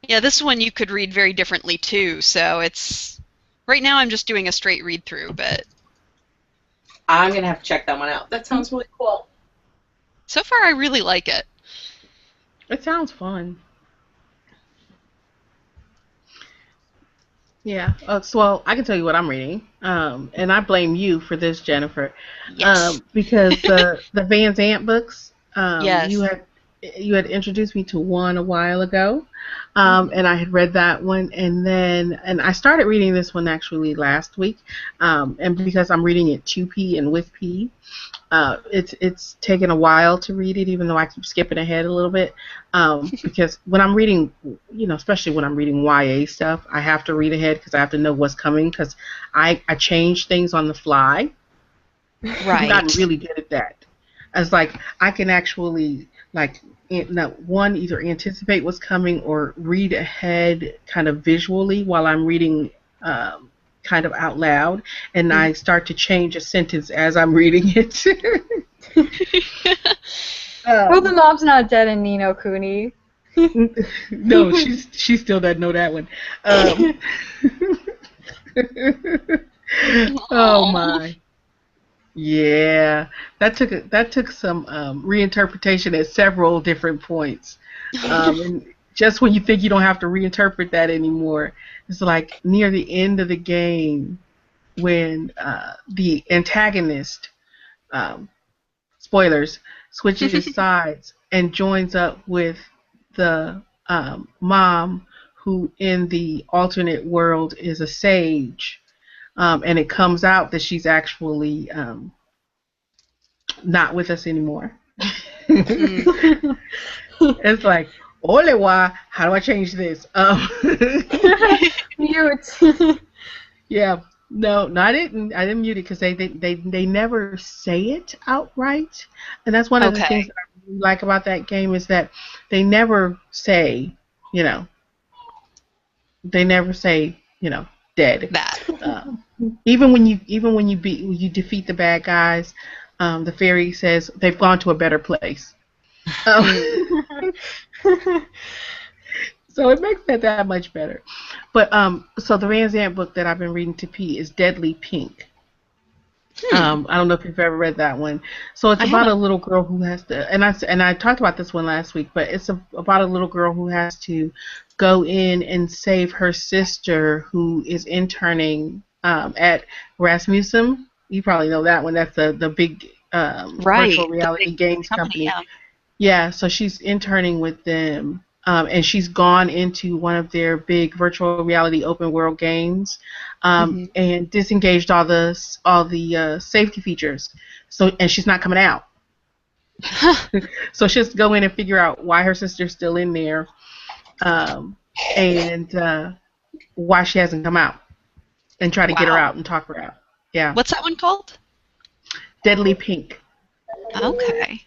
Yeah, this one you could read very differently too. So it's right now I'm just doing a straight read through, but I'm gonna have to check that one out. That sounds really cool. So far, I really like it. It sounds fun. Yeah. So I can tell you what I'm reading, and I blame you for this, Jennifer. Yes. Because the Van Zant books, yes. you had introduced me to one a while ago, and I had read that one, and I started reading this one actually last week, and because I'm reading it 2P and with P, it's taken a while to read it, even though I keep skipping ahead a little bit, because when I'm reading, especially when I'm reading YA stuff, I have to read ahead because I have to know what's coming, because I change things on the fly. Right. I've gotten really good at that. As like I can actually like one, either anticipate what's coming or read ahead kind of visually while I'm reading kind of out loud, and I start to change a sentence as I'm reading it. Well, the mom's not dead in Ni no Kuni. No, she still doesn't know that one. Oh my. Yeah, that took some reinterpretation at several different points. And just when you think you don't have to reinterpret that anymore, it's like near the end of the game when the antagonist, spoilers, switches sides and joins up with the mom who in the alternate world is a sage. And it comes out that she's actually not with us anymore. Mm. It's like, Olewa, how do I change this? Mute. Yeah, no, I didn't. I didn't mute it because they never say it outright, and that's one of the things Okay. that I really like about that game is that they never say, you know, they never say, dead. That. Um, even when you defeat the bad guys, the fairy says they've gone to a better place. Mm. So it makes that much better. But so the Van Zandt book that I've been reading to Pete is Deadly Pink. Hmm. I don't know if you've ever read that one. So it's I about a haven't. little girl who has to, and I talked about this one last week, but it's about a little girl who has to go in and save her sister who is interning at Rasmussen. You probably know that one. That's the big virtual Right. The reality big games company. company. Yeah. Yeah, so she's interning with them, and she's gone into one of their big virtual reality open world games, Hmm. and disengaged all the safety features. So and she's not coming out. So she has to go in and figure out why her sister's still in there, um, and why she hasn't come out, and try to get her Wow. out and talk her out. Yeah, What's that one called? Deadly Pink. Okay.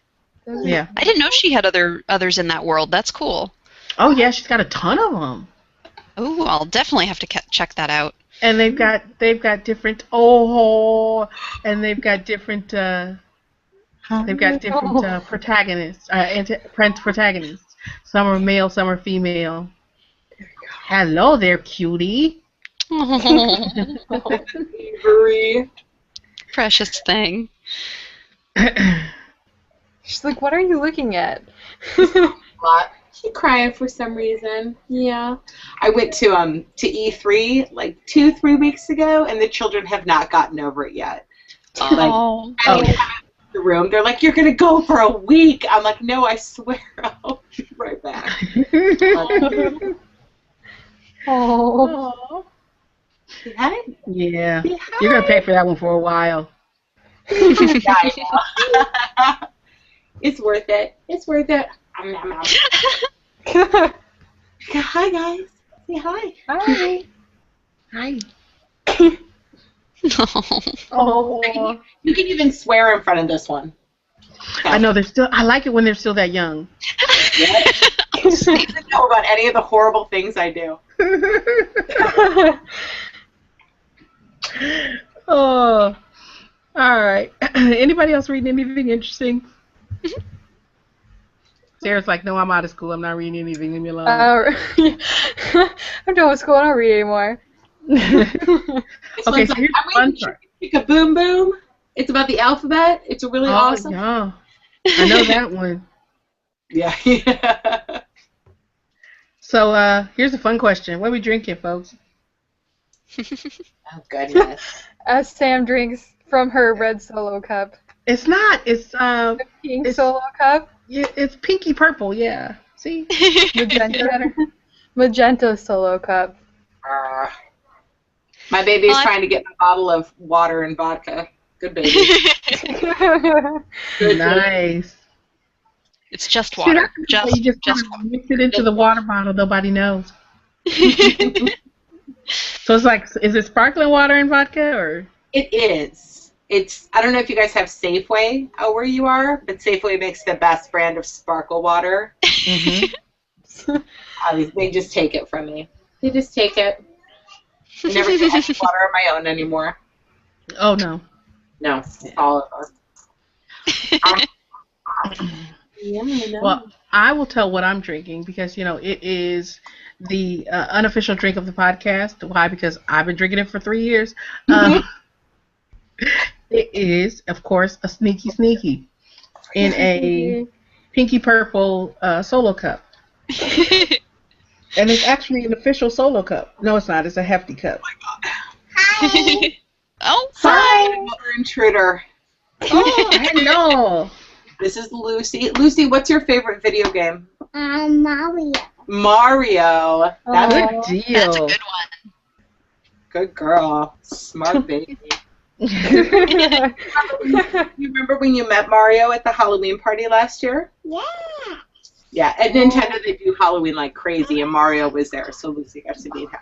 Yeah. I didn't know she had others in that world. That's cool. Oh yeah, she's got a ton of them. Oh, I'll definitely have to check that out. And they've got different they've got different protagonists, protagonists. Some are male, some are female. Hello there, cutie. Oh, Avery. precious thing. She's like, what are you looking at? Lot. She crying for some reason. Yeah. I went to E3 like 2-3 weeks ago, and the children have not gotten over it yet. Like, Oh. I don't even come out of the room. They're like, "You're gonna go for a week." I'm like, "No, I swear, I'll be right back." Oh. Say hi. Yeah. Say You're gonna pay hi. for that one for a while. Yeah, I know. It's worth it. It's worth it. Hi, guys. Say hi. Hi. Hi. Oh. You can even swear in front of this one. I know I like it when they're still that young. Yep. She doesn't know about any of the horrible things I do. Oh. All right. Anybody else reading anything interesting? Sarah's like, no, I'm out of school. I'm not reading anything. Leave me alone. I'm done with school. I don't read anymore. This Okay, one's so here's the I'm fun reading part. Chicka Boom Boom. It's about the alphabet. It's really awesome. Yeah. I know that one. Yeah. So here's a fun question. What are we drinking, folks? Oh, goodness. As Sam drinks from her red Solo cup. It's not. It's Pink It's- Solo cup. yeah, it's pinky purple. Yeah. See? Magenta. Magenta Solo cup. My baby's Well, trying to get my bottle of water and vodka. Good baby. Good Nice. It's just water. You just kind of mix it into the water bottle. Nobody knows. So it's like, is it sparkling water and vodka or? It is. It's. I don't know if you guys have Safeway where you are, but Safeway makes the best brand of sparkle water. Mm-hmm. They just take it from me. They just take it. I never get any water on my own anymore. Oh no. No, it's all of us. Yeah, I know. Well, I will tell what I'm drinking because it is the unofficial drink of the podcast. Why? Because I've been drinking it for 3 years. It is, of course, a sneaky in a pinky purple Solo cup, and it's actually an official Solo cup. No, it's not. It's a hefty cup. Oh, Sorry, another intruder. Oh, hello. This is Lucy. Lucy, what's your favorite video game? Mario. Mario. That's Good a deal. that's a good one. good girl. Smart baby. You remember when you met Mario at the Halloween party last year? Yeah. Yeah, at Nintendo they do Halloween like crazy, and Mario was there, so Lucy got to meet him.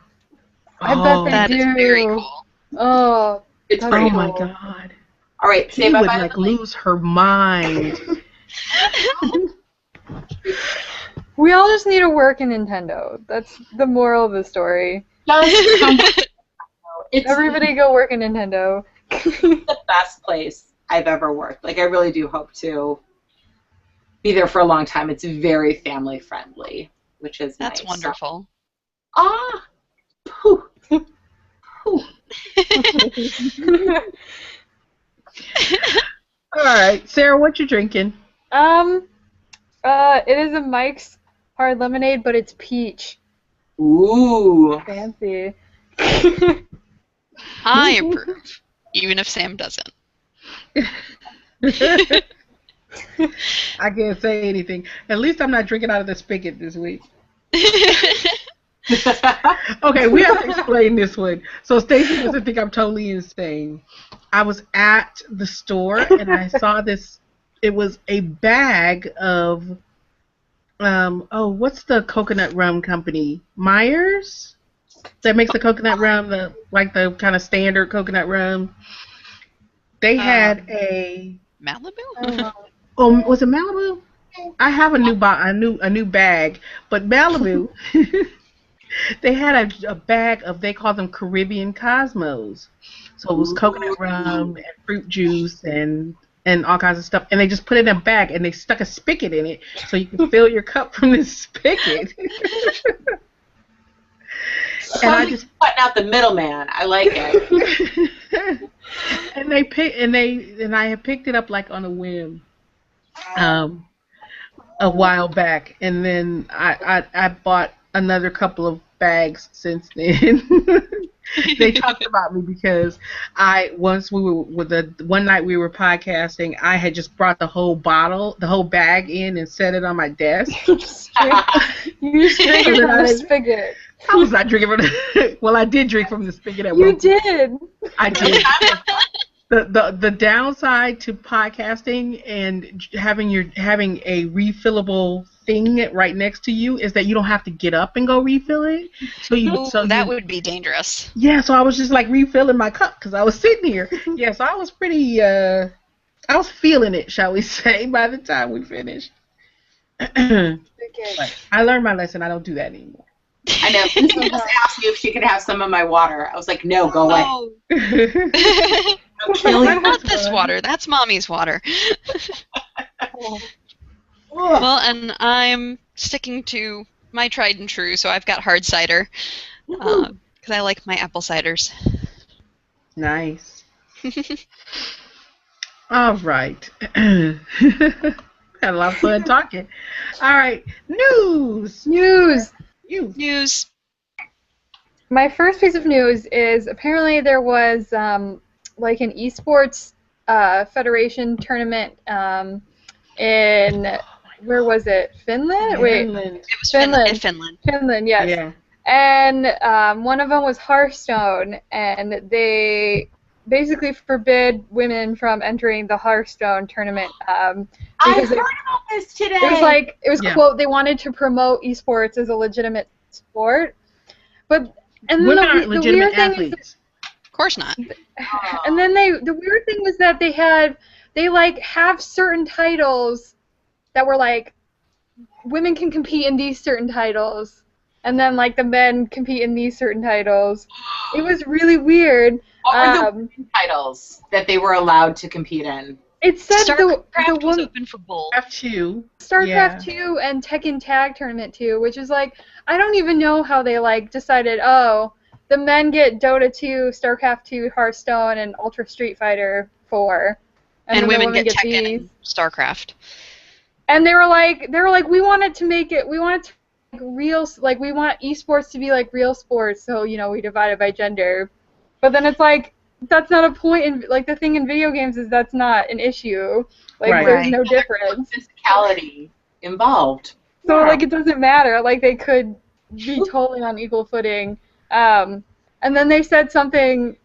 I bet they That do. is very cool. Oh, It's that's pretty Oh cool. my god. All right, say She would bye-bye. like lose her mind. We all just need to work in Nintendo. That's the moral of the story. Just come. It's Everybody go work in Nintendo. the best place I've ever worked. Like, I really do hope to be there for a long time. It's very family friendly, which is That's nice. wonderful. Ah, phew. Phew. All right, Sarah, what you drinking? It is a Mike's hard lemonade, but it's peach. Ooh. Fancy. I approve, even if Sam doesn't. I can't say anything. At least I'm not drinking out of the spigot this week. Okay, we have to explain this one. So Stacey doesn't think I'm totally insane. I was at the store and I saw this. It was a bag of, what's the coconut rum company? Myers? That makes the coconut rum, the kind of standard coconut rum. They had a. Malibu? Oh, was it Malibu? I have a new bag, but Malibu. They had a bag of, they call them Caribbean Cosmos. So it was coconut rum and fruit juice and all kinds of stuff. And they just put it in a bag and they stuck a spigot in it so you can fill your cup from this spigot. And I just cutting out the middleman. I like it. and I had picked it up like on a whim, a while back, and then I bought another couple of bags since then. They talked about me because one night we were podcasting, I had just brought the whole bag in and set it on my desk. You just drank it from the spigot. I was not drinking from the. Well, I did drink from the spigot at one You point. did. I did. The downside to podcasting and having a refillable thing right next to you is that you don't have to get up and go refill it. That would be dangerous. Yeah, so I was just like refilling my cup because I was sitting here. Yeah, so I was pretty. I was feeling it, shall we say, by the time we finished. But I learned my lesson. I don't do that anymore. I know. She just asked me if she could have some of my water. I was like, no, go away. Not this water. That's Mommy's water. Well, and I'm sticking to my tried and true, so I've got hard cider because I like my apple ciders. Nice. All right. Had a lot of fun talking. All right. News. My first piece of news is apparently there was like an esports federation tournament in, where was it? Finland? Finland. It was Finland. Finland. Finland, yes. Yeah. And one of them was Hearthstone, and they basically forbid women from entering the Hearthstone tournament. I Because heard about this today. it was quote, they wanted to promote esports as a legitimate sport. But and Women then aren't the legitimate weird thing athletes. is, Of course not. and then the weird thing was that they have certain titles that were like, women can compete in these certain titles, and then like the men compete in these certain titles. It was really weird. What were the titles that they were allowed to compete in? It said StarCraft was open for both. StarCraft 2 and Tekken Tag Tournament 2, which is like, I don't even know how they like decided, oh, the men get Dota 2, StarCraft 2, Hearthstone, and Ultra Street Fighter 4. And then women the get Tekken these. and StarCraft. And they were like, we wanted to make it, we want esports to be like real sports, so, we divide it by gender. But then it's like, that's not a point in, like, the thing in video games is that's not an issue. Like, there's no difference. Physicality involved. So, like, it doesn't matter. Like, they could be totally on equal footing. And then they said something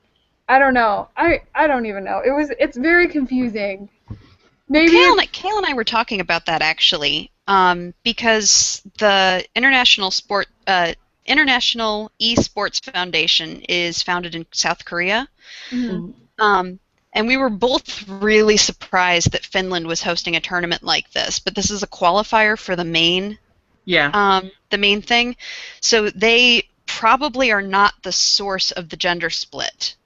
I don't know. I don't even know. It's very confusing. Maybe Kale and I were talking about that actually, because the International Esports Foundation is founded in South Korea, Mhm. and we were both really surprised that Finland was hosting a tournament like this. But this is a qualifier for the main thing, so they probably are not the source of the gender split.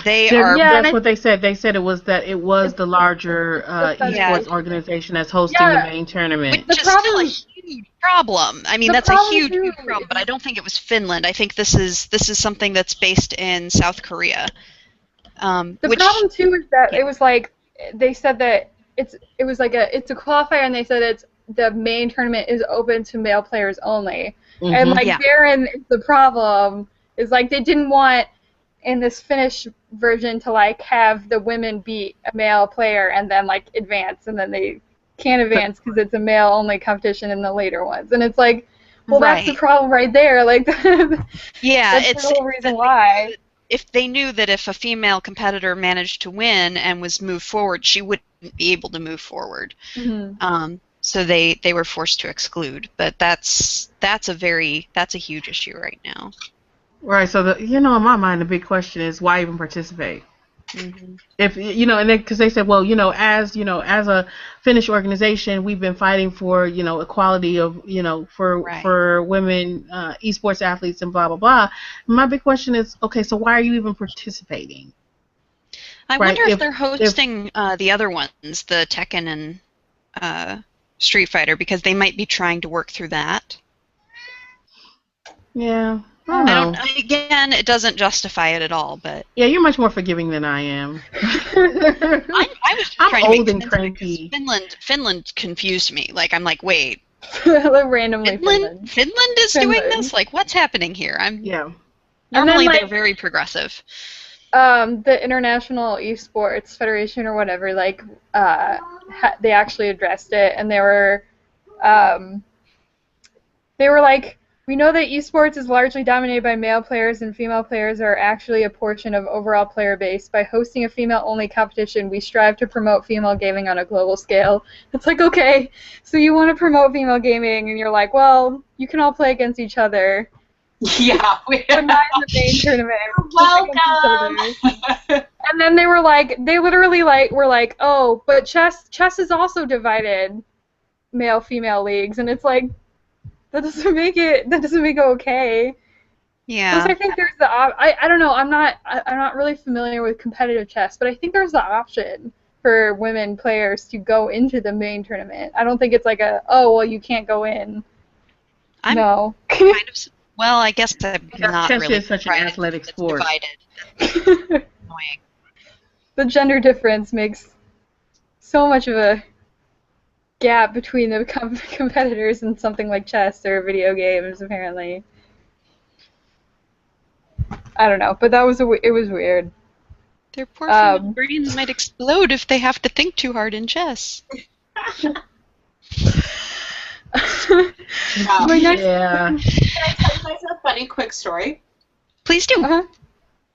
They are. That's what they said. They said it was the larger esports organization that's hosting the main tournament. Which is still a huge problem. I mean, that's a huge problem, but I don't think it was Finland. I think this is something that's based in South Korea. The problem too is that it was like they said that it's a qualifier, and they said the main tournament is open to male players only. Mm-hmm. And like therein is the problem is like they didn't want in this Finnish version to like have the women beat a male player and then like advance, and then they can't advance because it's a male only competition in the later ones, and it's like, well, that's the problem right there. Like, that's the whole reason why. If they knew that if a female competitor managed to win and was moved forward, she wouldn't be able to move forward. Mm-hmm. So they were forced to exclude. But that's a huge issue right now. Right. So in my mind, the big question is why even participate? Mm-hmm. If and because they said, well, as a Finnish organization, we've been fighting for equality of for women esports athletes and blah blah blah. My big question is, okay, so why are you even participating? I wonder if they're hosting the other ones, the Tekken and Street Fighter, because they might be trying to work through that. Yeah. I don't know. Again, it doesn't justify it at all, but yeah, you're much more forgiving than I am. I was just trying old to and cranky. Finland confused me. Like, I'm like, wait, randomly Finland is doing this? Like, what's happening here? Normally they're very progressive. The International Esports Federation or whatever, like, they actually addressed it, and they were like, we know that esports is largely dominated by male players, and female players are actually a portion of overall player base. By hosting a female-only competition, we strive to promote female gaming on a global scale. It's like, okay, so you want to promote female gaming, and you're like, well, you can all play against each other. Yeah. But not in the main tournament. Welcome! And then they were like, they literally were like, oh, but chess is also divided male-female leagues, and it's like, that doesn't make it okay. Yeah. Because I think there's I don't know, I'm not really familiar with competitive chess, but I think there's the option for women players to go into the main tournament. I don't think it's like you can't go in. No. Kind of. Well, I guess I'm not chess really. Chess is such an athletic sport. Divided. Annoying. The gender difference makes so much of a gap between the competitors in something like chess or video games, apparently. I don't know, but it was weird. Their poor female brains might explode if they have to think too hard in chess. Yeah. Can I tell you guys a funny quick story? Please do. Uh-huh.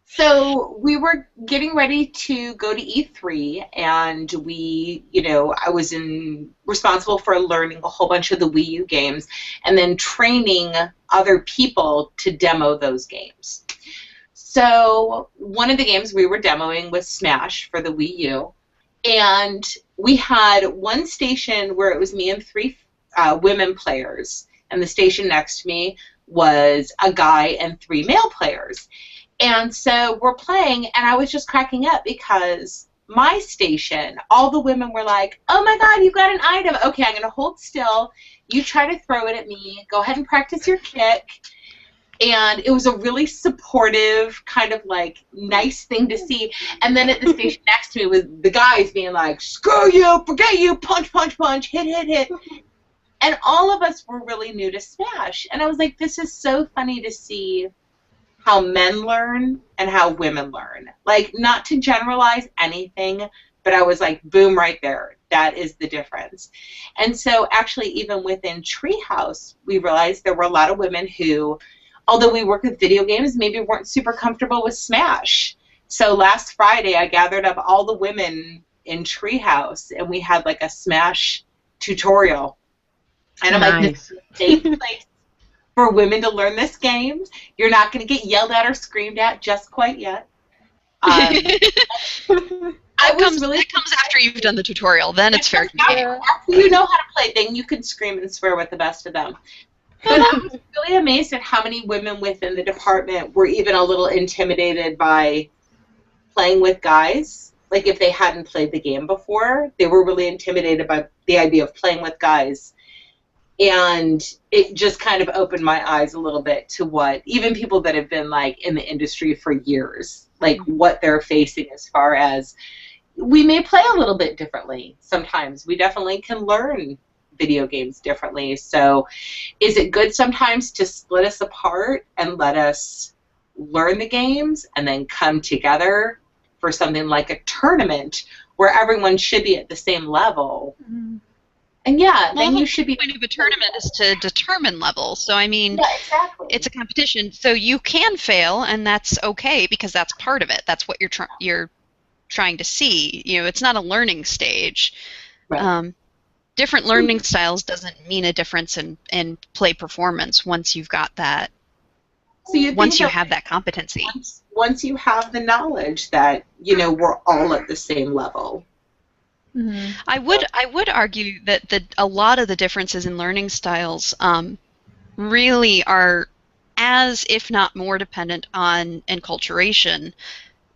So we were getting ready to go to E3, and I was responsible for learning a whole bunch of the Wii U games and then training other people to demo those games. So one of the games we were demoing was Smash for the Wii U, and we had one station where it was me and 3 women players, and the station next to me was a guy and 3 male players. And so we're playing, and I was just cracking up because my station, all the women were like, oh my god, you've got an item. Okay, I'm going to hold still. You try to throw it at me. Go ahead and practice your kick. And it was a really supportive, kind of like nice thing to see. And then at the station next to me was the guys being like, screw you, forget you, punch, punch, punch, hit, hit, hit. And all of us were really new to Smash. And I was like, this is so funny to see how men learn and how women learn. Like, not to generalize anything, but I was like, boom, right there. That is the difference. And so actually even within Treehouse, we realized there were a lot of women who, although we work with video games, maybe weren't super comfortable with Smash. So last Friday, I gathered up all the women in Treehouse, and we had like a Smash tutorial. And I'm like, this is a safe place for women to learn this game. You're not going to get yelled at or screamed at just quite yet. That comes after you've done the tutorial. Then it's fair game. After you know how to play, then you can scream and swear with the best of them. But I was really amazed at how many women within the department were even a little intimidated by playing with guys. Like, if they hadn't played the game before, they were really intimidated by the idea of playing with guys. And it just kind of opened my eyes a little bit to what even people that have been, like, in the industry for years, like, what they're facing as far as we may play a little bit differently sometimes. We definitely can learn video games differently. So is it good sometimes to split us apart and let us learn the games and then come together for something like a tournament where everyone should be at the same level? Mm-hmm. And then you should be. The point of a tournament is to determine levels. So I mean, exactly. It's a competition. So you can fail, and that's okay because that's part of it. That's what you're trying to see. You know, it's not a learning stage. Right. Different learning styles doesn't mean a difference in play performance once you've got that. So once you have that competency. Once you have the knowledge that we're all at the same level. Mm-hmm. I would argue that a lot of the differences in learning styles really are as, if not more, dependent on enculturation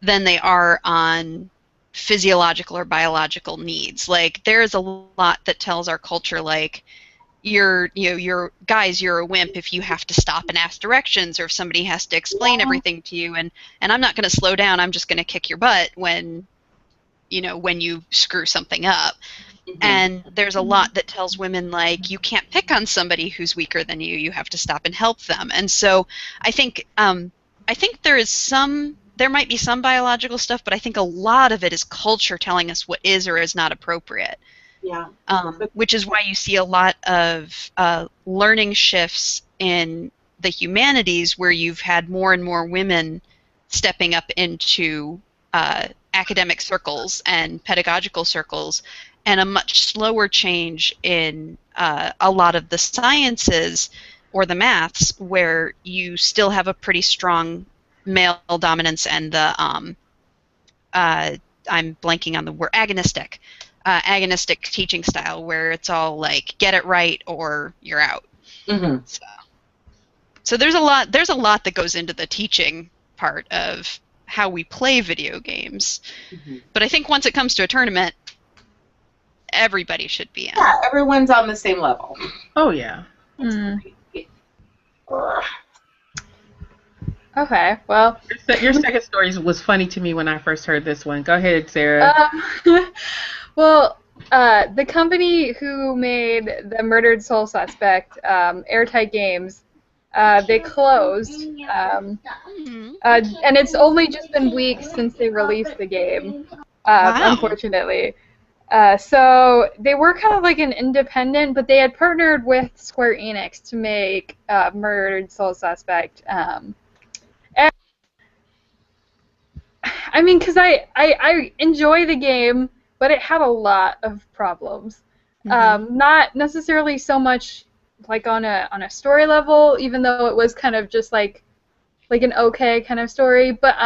than they are on physiological or biological needs. Like, there is a lot that tells our culture, like, you're a wimp if you have to stop and ask directions, or if somebody has to explain everything to you, and I'm not going to slow down. I'm just going to kick your butt when you screw something up. Mm-hmm. And there's a lot that tells women, like, you can't pick on somebody who's weaker than you. You have to stop and help them. And so I think there might be some biological stuff, but I think a lot of it is culture telling us what is or is not appropriate. Yeah. Which is why you see a lot of learning shifts in the humanities, where you've had more and more women stepping up into academic circles and pedagogical circles, and a much slower change in a lot of the sciences or the maths, where you still have a pretty strong male dominance and the I'm blanking on the word, agonistic teaching style, where it's all like, get it right or you're out. Mm-hmm. So there's a lot that goes into the teaching part of how we play video games. Mm-hmm. But I think once it comes to a tournament, everybody should be in. Yeah, everyone's on the same level. Oh yeah. Okay, well, your second story was funny to me when I first heard this one. Go ahead, Sarah. Well, the company who made the Murdered Soul Suspect, Airtight Games, they closed, and it's only just been weeks since they released the game, unfortunately. So they were kind of like an independent, but they had partnered with Square Enix to make Murdered Soul Suspect. And I mean, because I enjoy the game, but it had a lot of problems. Mm-hmm. Not necessarily so much like on a story level, even though it was kind of just like an okay kind of story, but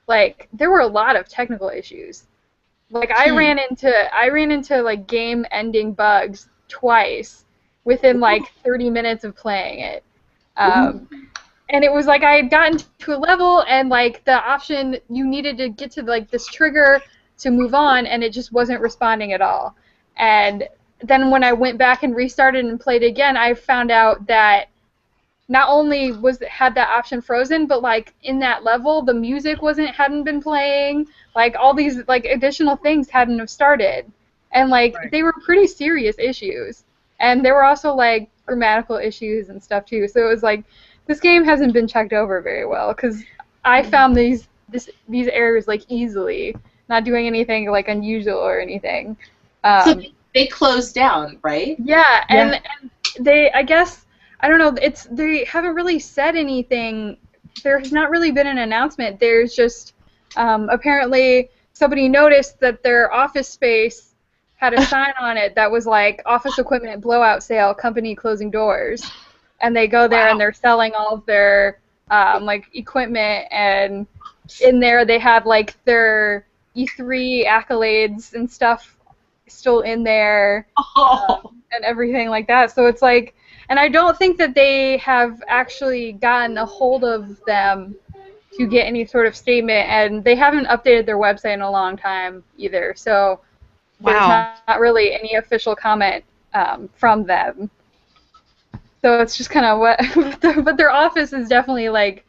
like there were a lot of technical issues. Like I ran into like game ending bugs twice within like 30 minutes of playing it. And it was like I had gotten to a level and like the option, you needed to get to like this trigger to move on, and it just wasn't responding at all. And then when I went back and restarted and played again, I found out that not only had that option frozen, but like in that level, the music hadn't been playing. Like all these like additional things hadn't have started, and like they were pretty serious issues. And there were also like grammatical issues and stuff too. So it was like this game hasn't been checked over very well, because I found these errors like easily, not doing anything like unusual or anything. So they closed down, right? Yeah, and they, I guess, I don't know, they haven't really said anything. There's not really been an announcement. There's just apparently somebody noticed that their office space had a sign on it that was like office equipment blowout sale, company closing doors. And they go there and they're selling all of their like equipment, and in there they have like their E3 accolades and stuff still in there, and everything like that. So it's like, and I don't think that they have actually gotten a hold of them to get any sort of statement, and they haven't updated their website in a long time either. So there's not really any official comment from them. So it's just kind of what, but their office is definitely like,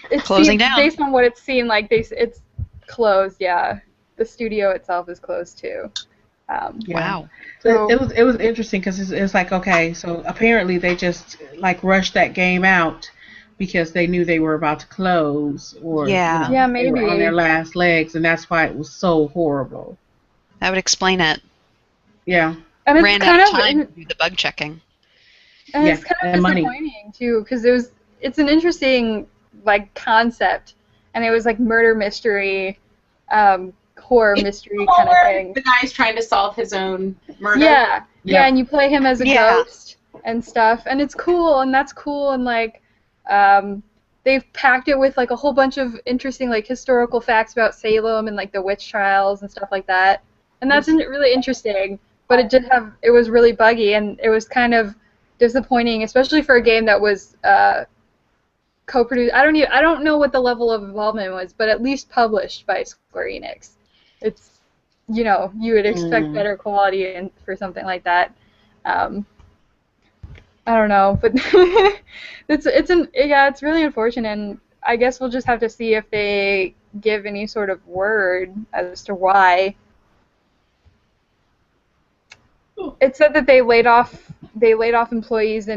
it's closing down. Based on what it seemed like, it's closed. Yeah, the studio itself is closed too. Wow. So it was interesting because it's like, okay, so apparently they just like rushed that game out because they knew they were about to close, or yeah, maybe they were on their last legs, and that's why it was so horrible. That would explain it. Yeah. And it's ran kind out of of time to do the bug checking. And it's kind of disappointing too, because it's an interesting like concept, and it was like murder mystery, horror mystery kind of thing. The guy's trying to solve his own murder. Yeah, and you play him as a ghost and stuff, and it's cool, and that's cool, and like they've packed it with like a whole bunch of interesting like historical facts about Salem and like the witch trials and stuff like that, and that's really interesting. But it was really buggy, and it was kind of disappointing, especially for a game that was co-produced. I don't know what the level of involvement was, but at least published by Square Enix. It's, you would expect better quality for something like that. I don't know, but it's really unfortunate, and I guess we'll just have to see if they give any sort of word as to why. It said that they laid off employees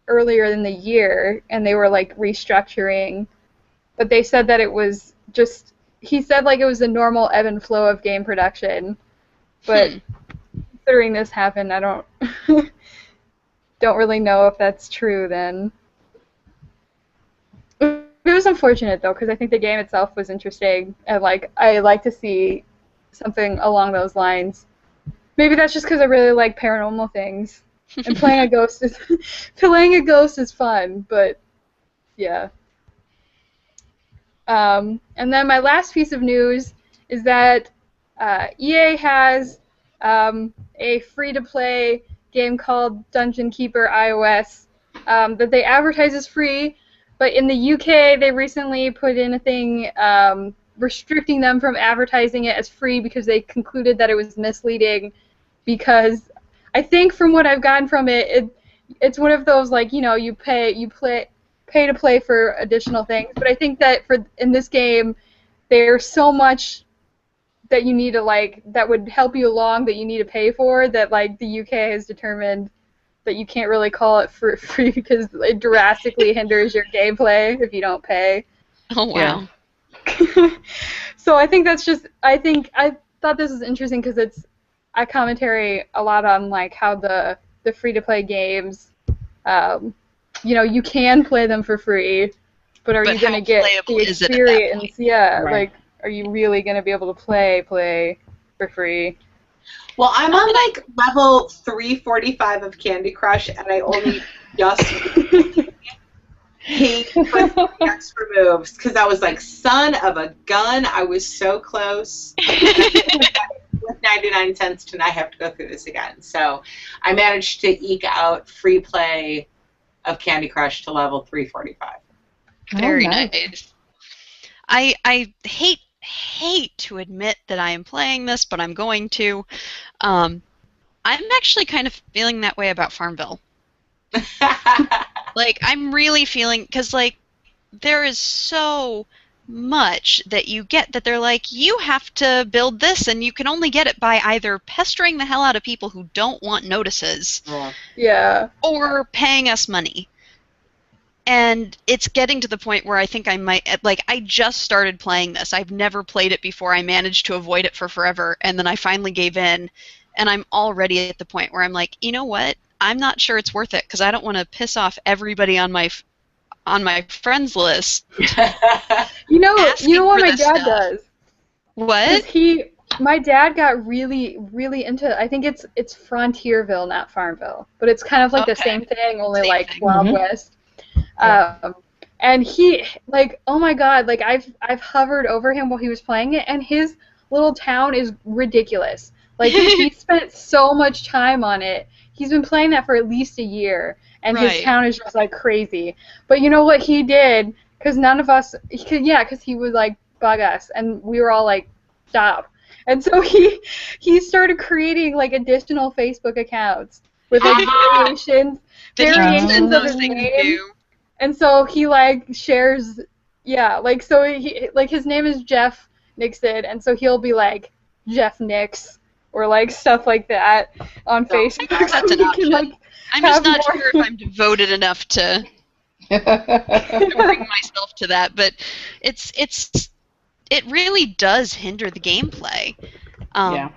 earlier in the year, and they were like restructuring, but they said that it was just, he said like it was a normal ebb and flow of game production, but considering this happened, I don't don't really know if that's true then. It was unfortunate though, because I think the game itself was interesting, and like I like to see something along those lines. Maybe that's just because I really like paranormal things, and playing a ghost is fun. But yeah. And then my last piece of news is that EA has a free-to-play game called Dungeon Keeper iOS that they advertise as free, but in the UK they recently put in a thing restricting them from advertising it as free because they concluded that it was misleading. Because I think from what I've gotten from it, it's one of those like, you pay to play for additional things. But I think that in this game, there's so much that you need to like that would help you along that you need to pay for, that like the UK has determined that you can't really call it for free because it drastically hinders your gameplay if you don't pay. Oh wow. Yeah. So I think I thought this was interesting because I commentary a lot on like how the free-to-play games, you can play them for free, but you going to get the experience? Yeah, right. Like, are you really going to be able to play for free? Well, I'm on like level 345 of Candy Crush, and I only just hate the extra moves because I was like, son of a gun, I was so close. With 99 cents to not have to go through this again. So I managed to eke out free play of Candy Crush to level 345. Very nice. I hate to admit that I am playing this, but I'm going to. I'm actually kind of feeling that way about Farmville. Like, I'm really feeling, because like there is so much that you get that they're like, you have to build this, and you can only get it by either pestering the hell out of people who don't want notices, or paying us money. And it's getting to the point where I think I might, like, I just started playing this. I've never played it before. I managed to avoid it for forever, and then I finally gave in, and I'm already at the point where I'm like, you know what? I'm not sure it's worth it, because I don't want to piss off everybody on my on my friends list. You know Asking what for my this dad stuff. does? What? My dad got really, really into, I think it's Frontierville, not Farmville, but it's kind of like the Okay. same thing, only Same like thing. Wild Mhm. West. Yeah. And he, like, oh my God, like I've hovered over him while he was playing it, and his little town is ridiculous. Like he spent so much time on it. He's been playing that for at least a year, and his Right. town is just like crazy. But you know what he did? Because none of us, because he would like bug us, and we were all like, stop. And so he started creating like additional Facebook accounts with like variations That he can send of those his things name. to. And so he like shares, yeah, like so he like his name is Jeff Nixon, and so he'll be like Jeff Nix or like stuff like that on So, Facebook. I guess that's so an he option. can like I'm just have not more. sure if I'm devoted enough to bring myself to that, but it really does hinder the gameplay. Yeah.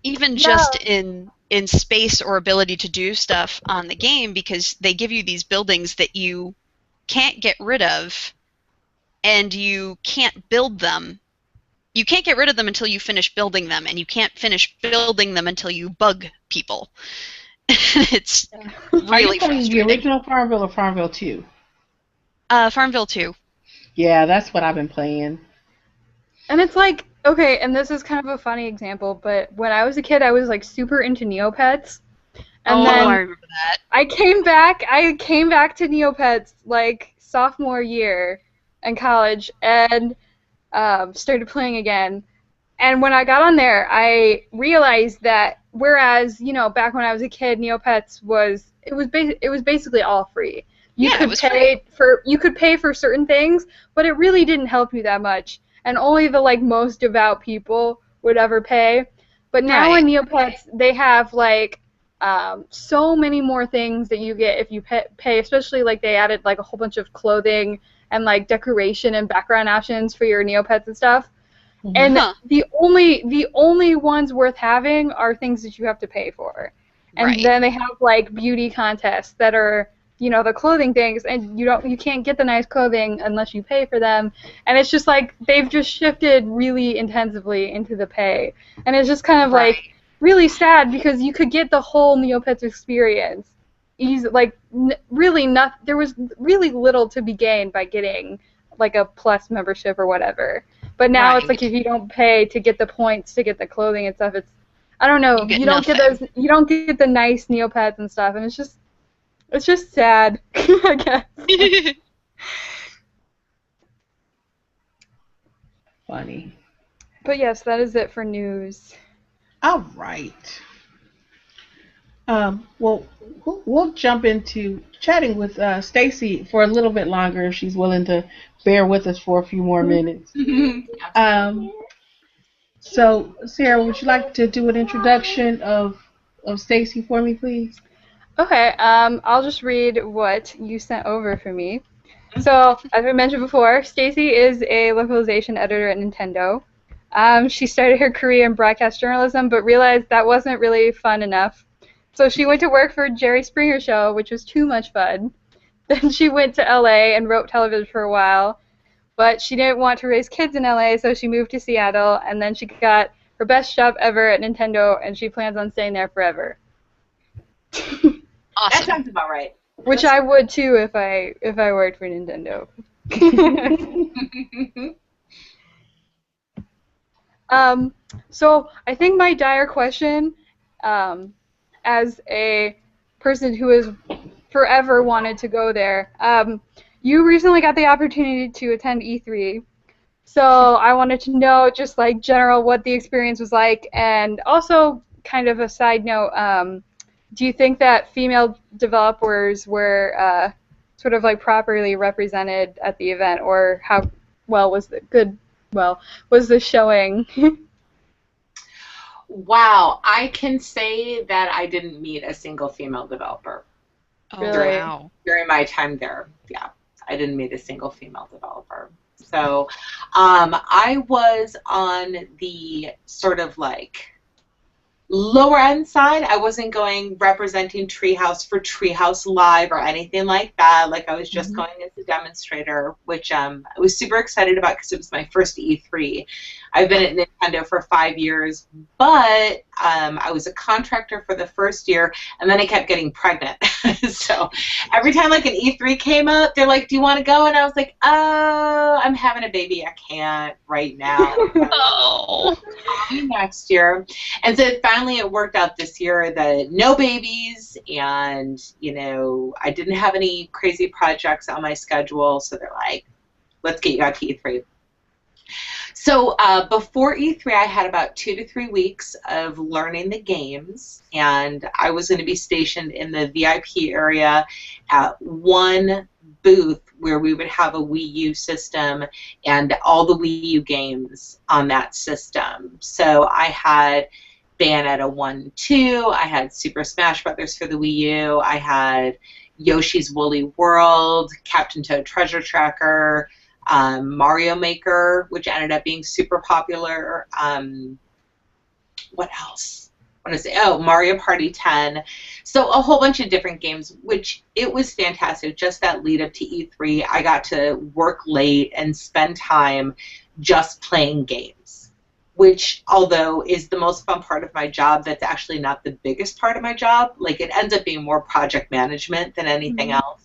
Even Yeah. just in space or ability to do stuff on the game, because they give you these buildings that you can't get rid of, and you can't build them. You can't get rid of them until you finish building them, and you can't finish building them until you bug people. It's Are you really playing the frustrating. original Farmville or Farmville 2? Farmville 2. Yeah, that's what I've been playing. And it's like, okay, and this is kind of a funny example, but when I was a kid, I was like super into Neopets. And I then remember that. I came back to Neopets like sophomore year in college and started playing again. And when I got on there, I realized that whereas, back when I was a kid, Neopets was basically all free. Yeah, it was free. You could pay for certain things, but it really didn't help you that much. And only the like most devout people would ever pay. But now in Neopets, they have like so many more things that you get if you pay, especially like they added like a whole bunch of clothing and like decoration and background options for your Neopets and stuff. And the only ones worth having are things that you have to pay for. And then they have like beauty contests that are, the clothing things, and you can't get the nice clothing unless you pay for them. And it's just like they've just shifted really intensively into the pay. And it's just kind of like really sad because you could get the whole Neopets experience. There was really little to be gained by getting like a plus membership or whatever. But now it's like if you don't pay to get the points to get the clothing and stuff, I don't know. You don't get the nice Neopets and stuff, and it's just sad, I guess. Funny. But yes, that is it for news. All right. Well, we'll jump into chatting with Stacey for a little bit longer if she's willing to bear with us for a few more minutes. So, Sarah, would you like to do an introduction of Stacey for me, please? Okay, I'll just read what you sent over for me. So, as we mentioned before, Stacey is a localization editor at Nintendo. She started her career in broadcast journalism, but realized that wasn't really fun enough. So she went to work for Jerry Springer Show, which was too much fun. Then she went to LA and wrote television for a while, but she didn't want to raise kids in LA, so she moved to Seattle, and then she got her best job ever at Nintendo, and she plans on staying there forever. Awesome. That sounds about right. Which I would too if I worked for Nintendo. So I think my dire question, as a person who has forever wanted to go there, you recently got the opportunity to attend E3. So I wanted to know just like general what the experience was like, and also kind of a side note, do you think that female developers were sort of like properly represented at the event, or how well was the showing? Wow, I can say that I didn't meet a single female developer. Oh, Really? wow. During my time there. Yeah, I didn't meet a single female developer. So I was on the sort of like lower end side. I wasn't going representing Treehouse for Treehouse Live or anything like that. Like I was just going as a demonstrator, which I was super excited about because it was my first E3. I've been at Nintendo for 5 years, but I was a contractor for the first year, and then I kept getting pregnant. So every time like an E3 came up, they're like, "Do you want to go?" And I was like, "Oh, I'm having a baby. I can't right now." Oh. Next year. And so finally it worked out this year that no babies, and I didn't have any crazy projects on my schedule, so they're like, let's get you out to E3. So before E3 I had about 2 to 3 weeks of learning the games, and I was going to be stationed in the VIP area at one booth where we would have a Wii U system and all the Wii U games on that system. So I had Bayonetta 1 2, I had Super Smash Brothers for the Wii U, I had Yoshi's Woolly World, Captain Toad Treasure Tracker, Mario Maker, which ended up being super popular. What else? What is it? Oh, Mario Party 10. So a whole bunch of different games, which it was fantastic. Just that lead up to E3, I got to work late and spend time just playing games, which, although is the most fun part of my job, that's actually not the biggest part of my job. Like, it ends up being more project management than anything else.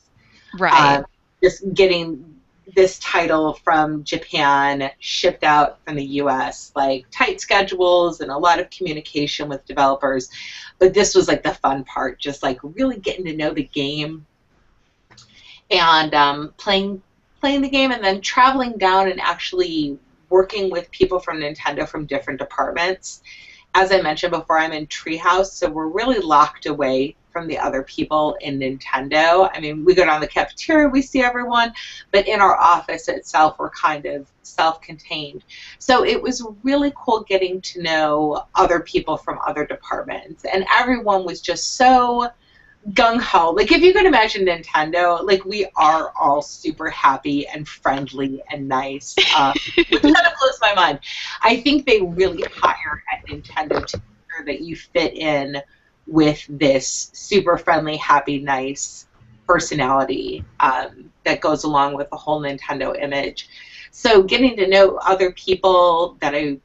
Right. Just getting this title from Japan shipped out from the US, like tight schedules and a lot of communication with developers. But this was like the fun part, just like really getting to know the game and playing the game, and then traveling down and actually working with people from Nintendo from different departments. As I mentioned before, I'm in Treehouse, so we're really locked away from the other people in Nintendo. I mean, we go down the cafeteria, we see everyone, but in our office itself, we're kind of self-contained. So it was really cool getting to know other people from other departments, and everyone was just so gung-ho. Like, if you could imagine Nintendo, like, we are all super happy and friendly and nice, which kind of blows my mind. I think they really hire at Nintendo to make sure that you fit in with this super friendly, happy, nice personality that goes along with the whole Nintendo image. So getting to know other people that I,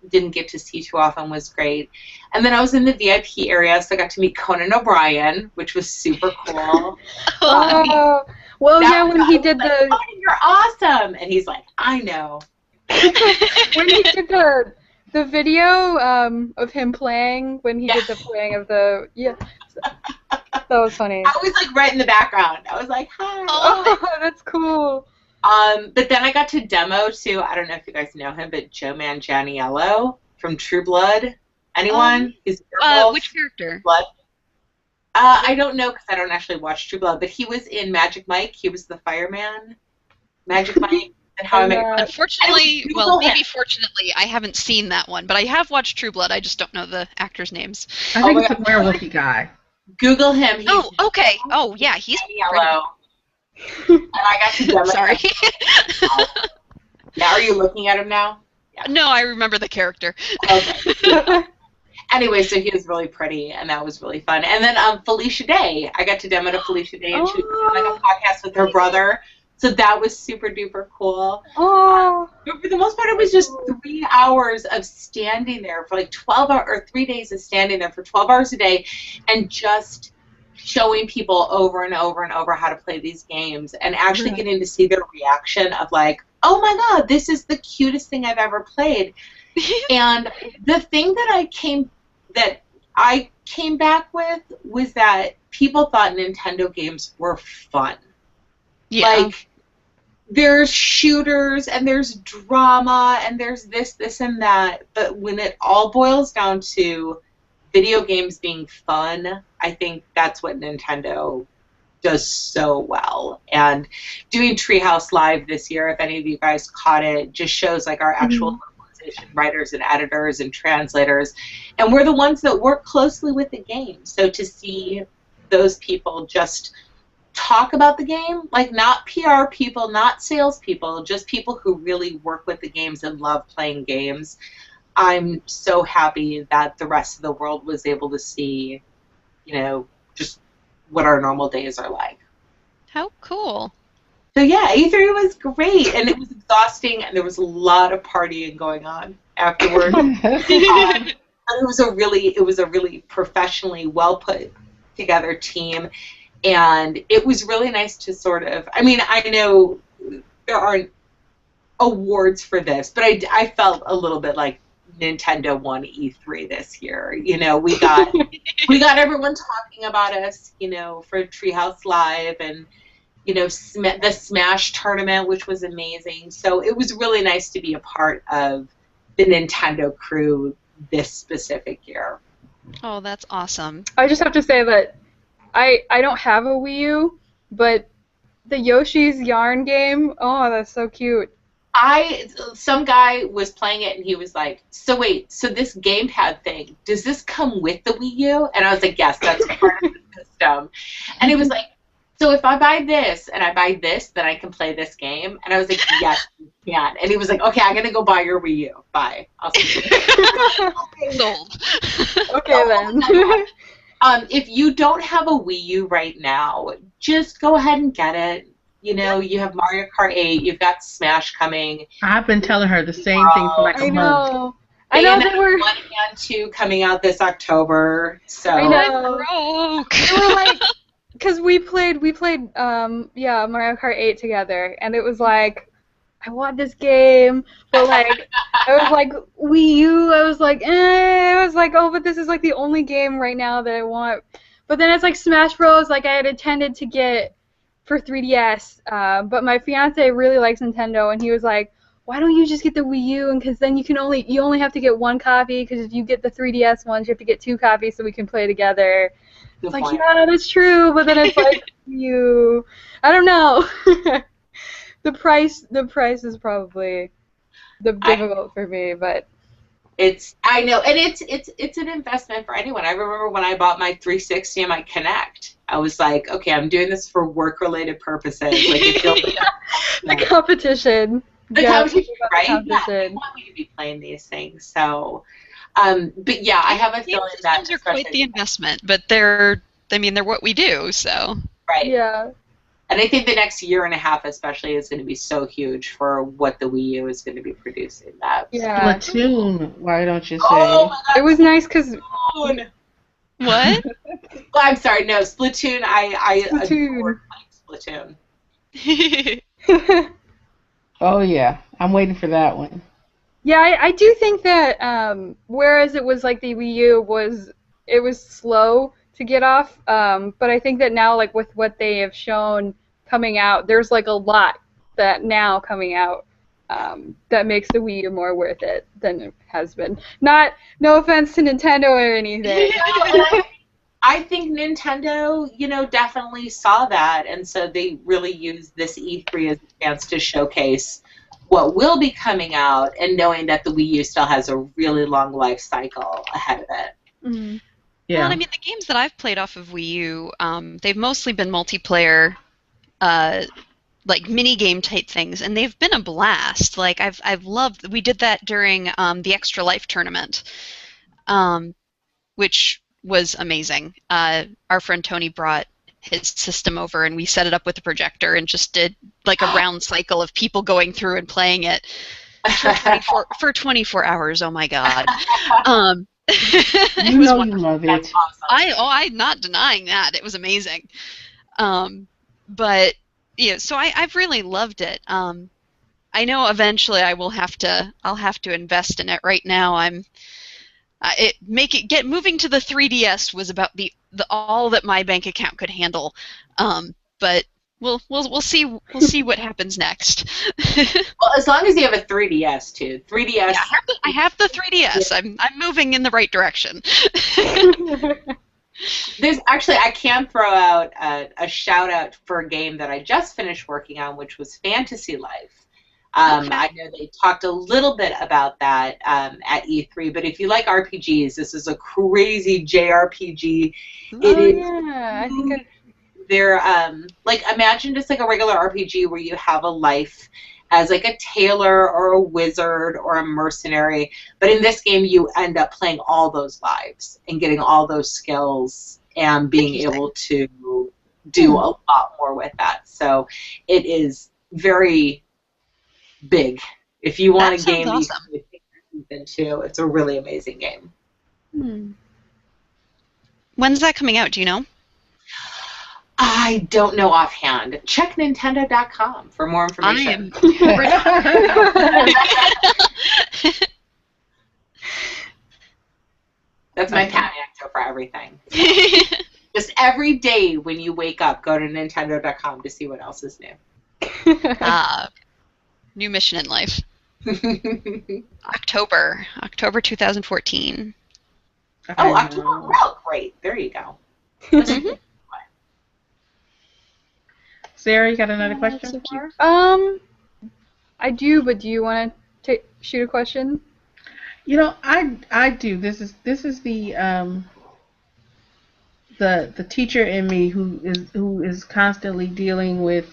didn't get to see too often was great. And then I was in the VIP area, so I got to meet Conan O'Brien, which was super cool. Oh, well, yeah, when he did like, the... "Oh, you're awesome!" And he's like, "I know." when he did the video of him playing, when he did the playing of the... Yeah, that was funny. I was like right in the background. I was like, "Hi." Oh, that's cool. But then I got to demo too. I don't know if you guys know him, but Joe Manganiello from True Blood. Anyone? He's which character? Blood. I don't know because I don't actually watch True Blood, but he was in Magic Mike. He was the fireman. Magic Mike and How I Met Your Mother. Unfortunately, well, maybe fortunately, I haven't seen that one, but I have watched True Blood. I just don't know the actors' names. I think it's a werewolfy guy. Google him. He's okay. Oh, yeah, he's yellow. And I got to demo. Sorry. Now, are you looking at him now? Yeah. No, I remember the character. Okay. Anyway, so he was really pretty, and that was really fun. And then Felicia Day. I got to demo to Felicia Day, and she was doing like a podcast with her brother. So that was super duper cool. Oh. But for the most part, it was just 3 hours of standing there for like 12 hours, or 3 days of standing there for 12 hours a day, and just showing people over and over and over how to play these games, and actually getting to see their reaction of like, "Oh my God, this is the cutest thing I've ever played." And the thing that I came back with was that people thought Nintendo games were fun. Yeah. Like, there's shooters and there's drama and there's this, and that, but when it all boils down to video games being fun, I think that's what Nintendo does so well. And doing Treehouse Live this year, if any of you guys caught it, just shows like our actual localization writers and editors and translators, and we're the ones that work closely with the game. So to see those people just talk about the game, like not PR people, not sales people, just people who really work with the games and love playing games, I'm so happy that the rest of the world was able to see, just what our normal days are like. How cool. So yeah, E3 was great, and it was exhausting, and there was a lot of partying going on afterwards. It was a really professionally well put together team, and it was really nice to sort of. I mean, I know there aren't awards for this, but I felt a little bit like Nintendo won E3 this year. We got everyone talking about us, for Treehouse Live and the Smash tournament, which was amazing. So it was really nice to be a part of the Nintendo crew this specific year. Oh, that's awesome. I just have to say that I don't have a Wii U, but the Yoshi's Yarn game, oh, that's so cute. Some guy was playing it and he was like, so wait, so this gamepad thing, does this come with the Wii U? And I was like, yes, that's part of the system. And he was like, so if I buy this and I buy this, then I can play this game? And I was like, yes, you can. And he was like, okay, I'm going to go buy your Wii U. Bye. I'll see you. Sold. Okay, then. If you don't have a Wii U right now, just go ahead and get it. You have Mario Kart 8, you've got Smash coming. I've been telling her the same thing for like a month. I know they were 1 and 2 coming out this October. So I know. Broke. They were like, because we played Mario Kart 8 together, and it was like, I want this game, but like, I was like, Wii U, I was like, oh, but this is like the only game right now that I want. But then it's like Smash Bros. Like I had intended to get for 3DS, but my fiance really likes Nintendo, and he was like, why don't you just get the Wii U? And because then you only have to get one copy, because if you get the 3DS ones, you have to get 2 copies so we can play together. It's like, yeah, that's true, but then it's like, I don't know. The price is probably the difficult for me, but I know, and it's an investment for anyone. I remember when I bought my 360 and my Kinect, I was like, okay, I'm doing this for work-related purposes. Like it feels like the competition. The competition, right? The competition. Yeah, I want me to be playing these things, so. But yeah, I have a feeling that are quite the investment, but they're what we do, so. Right. Yeah. And I think the next year and a half, especially, is going to be so huge for what the Wii U is going to be producing. Yeah. Splatoon, why don't you say? Oh my God, it was nice because. What? Well, I'm sorry, no, Splatoon. I adore playing Splatoon. Oh yeah, I'm waiting for that one. Yeah, I do think that whereas it was like the Wii U was slow to get off, but I think that now, like with what they have shown coming out, there's like a lot that now coming out that makes the Wii U more worth it than it has been. No offense to Nintendo or anything. I think Nintendo, definitely saw that, and so they really used this E3 as a chance to showcase what will be coming out, and knowing that the Wii U still has a really long life cycle ahead of it. Mm-hmm. Yeah. Well, I mean, the games that I've played off of Wii U, they've mostly been multiplayer, like mini game type things, and they've been a blast. Like I've loved. We did that during the Extra Life tournament, which was amazing. Our friend Tony brought his system over, and we set it up with a projector and just did like a round cycle of people going through and playing it for 24 hours. Oh my God. You know you love it. That's awesome. I'm not denying that. It was amazing. But yeah, so I've really loved it. I know eventually I'll have to invest in it. Right now moving to the 3DS was about the all that my bank account could handle. But we'll see what happens next. Well, as long as you have a 3DS too. 3DS. Yeah, I have the 3DS. I'm moving in the right direction. There's actually, I can throw out a shout out for a game that I just finished working on, which was Fantasy Life. I know they talked a little bit about that at E3, but if you like RPGs, this is a crazy JRPG. Yeah, I think they're like, imagine just like a regular RPG where you have a life, as like a tailor or a wizard or a mercenary. But in this game, you end up playing all those lives and getting all those skills and being able to do a lot more with that. So it is very big. If you want a game awesome. that you can take into, it's a really amazing game. When's that coming out? Do you know? I don't know offhand. Check Nintendo.com for more information. That's my caveat for everything. Just every day when you wake up, go to Nintendo.com to see what else is new. New mission in life. October 2014. Oh, October. Oh, great. There you go. Sarah, you got another question? So cute. I do, but do you want to shoot a question? You know, I do. This is the teacher in me who is constantly dealing with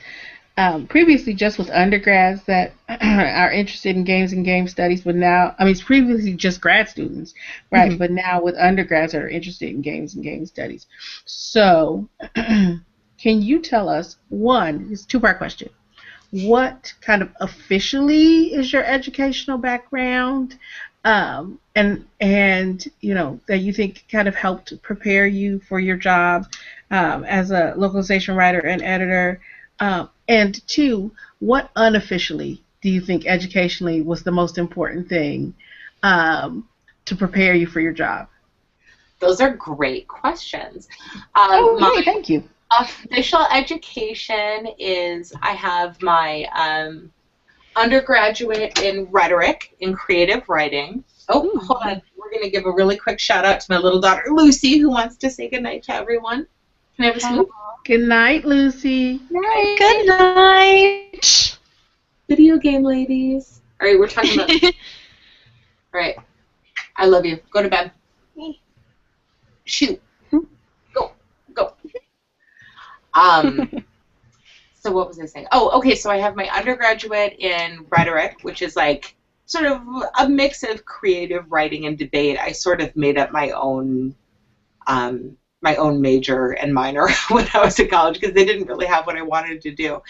previously just with undergrads that are interested in games and game studies, but now, I mean, it's previously just grad students, right? But now with undergrads that are interested in games and game studies. So, can you tell us, one, it's a two-part question, what kind of officially is your educational background, and you know, that you think kind of helped prepare you for your job as a localization writer and editor, and two, what unofficially do you think educationally was the most important thing to prepare you for your job? Those are great questions. Thank you. Official education is, I have my undergraduate in rhetoric, in creative writing. Oh, hold on. We're going to give a really quick shout out to my little daughter, Lucy, who wants to say goodnight to everyone. Can I have a scoop? Good night, Lucy. Night. Good night. Video game ladies. All right, we're talking about... All right. I love you. Go to bed. Shoot. Go. So what was I saying? Oh, okay, so I have my undergraduate in rhetoric, which is like sort of a mix of creative writing and debate. I sort of made up my own major and minor when I was in college because they didn't really have what I wanted to do.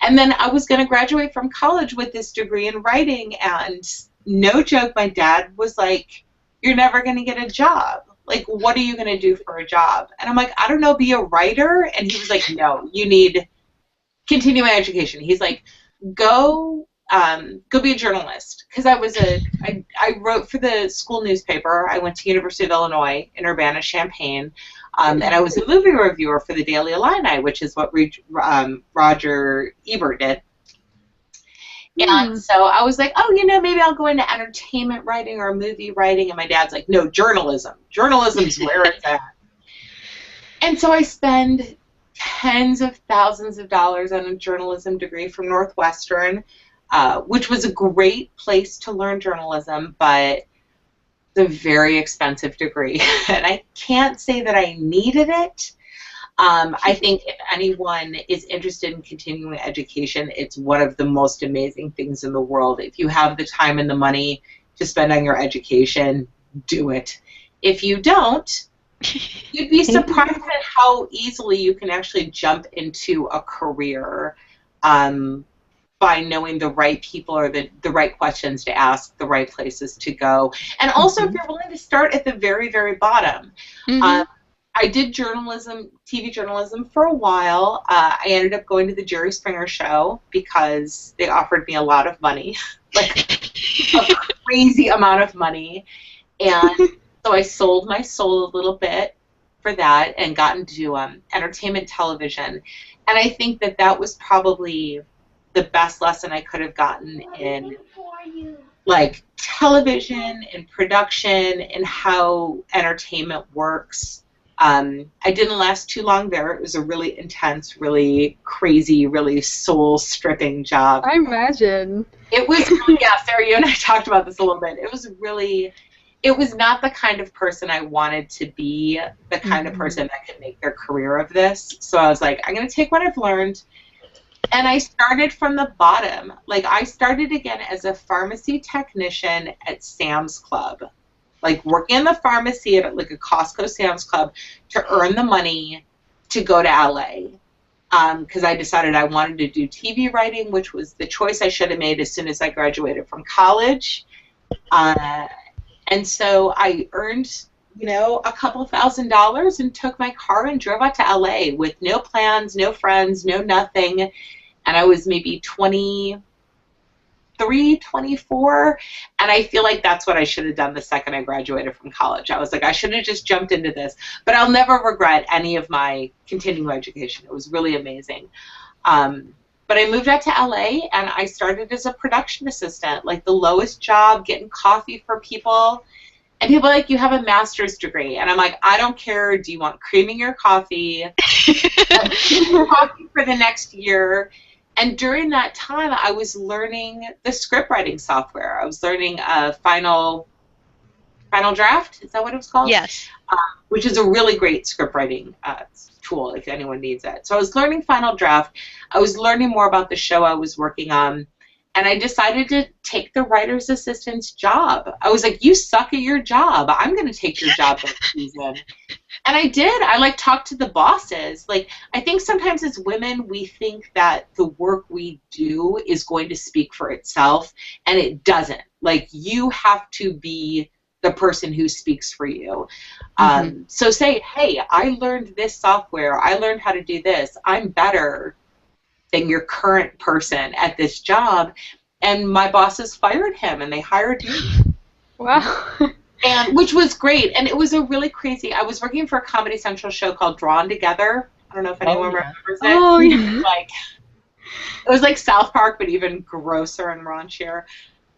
And then I was going to graduate from college with this degree in writing, and no joke, my dad was like, "You're never going to get a job. Like, what are you going to do for a job?" And I'm like, "I don't know, be a writer?" And he was like, "No, you need continuing education." He's like, go be a journalist. Because I wrote for the school newspaper. I went to University of Illinois in Urbana-Champaign, and I was a movie reviewer for the Daily Illini, which is what Roger Ebert did. And so I was like, oh, maybe I'll go into entertainment writing or movie writing. And my dad's like, no, journalism. Journalism's where it's at. And so I spend tens of thousands of dollars on a journalism degree from Northwestern, which was a great place to learn journalism, but it's a very expensive degree. And I can't say that I needed it. I think if anyone is interested in continuing education, it's one of the most amazing things in the world. If you have the time and the money to spend on your education, do it. If you don't, you'd be surprised at how easily you can actually jump into a career by knowing the right people or the right questions to ask, the right places to go. And also, if you're willing to start at the very, very bottom. I did journalism, TV journalism for a while. I ended up going to the Jerry Springer show because they offered me a lot of money, like a crazy amount of money. And so I sold my soul a little bit for that and got into entertainment television. And I think that that was probably the best lesson I could have gotten in like television and production and how entertainment works. I didn't last too long there. It was a really intense, really crazy, really soul-stripping job. I imagine. It was, yeah, Sarah, you and I talked about this a little bit. It was not the kind of person I wanted to be, the kind of person that could make their career of this. So I was like, I'm going to take what I've learned, And I started from the bottom. Like, I started again as a pharmacy technician at Sam's Club. Like, working in the pharmacy at like a Costco Sam's Club to earn the money to go to LA. Because I decided I wanted to do TV writing, which was the choice I should have made as soon as I graduated from college. And so I earned, a couple $1,000 and took my car and drove out to LA with no plans, no friends, no nothing. And I was maybe 23, 24. And I feel like that's what I should have done the second I graduated from college. I was like, I should have just jumped into this. But I'll never regret any of my continuing education. It was really amazing. But I moved out to LA and I started as a production assistant, like the lowest job, getting coffee for people. And people are like, you have a master's degree. And I'm like, I don't care. Do you want cream in your coffee? Coffee for the next year. And during that time, I was learning the script writing software. I was learning Final Draft. Is that what it was called? Yes. Which is a really great script writing tool if anyone needs it. So I was learning Final Draft. I was learning more about the show I was working on. And I decided to take the writer's assistant's job. I was like, you suck at your job. I'm going to take your job next season. And I did. I talked to the bosses. I think sometimes as women, we think that the work we do is going to speak for itself, and it doesn't. You have to be the person who speaks for you. So say, hey, I learned this software. I learned how to do this. I'm better than your current person at this job. And my bosses fired him, and they hired me. Wow. And which was great. And it was a really crazy. I was working for a Comedy Central show called Drawn Together. I don't know if anyone remembers it. Oh, yeah. It was like South Park, but even grosser and raunchier.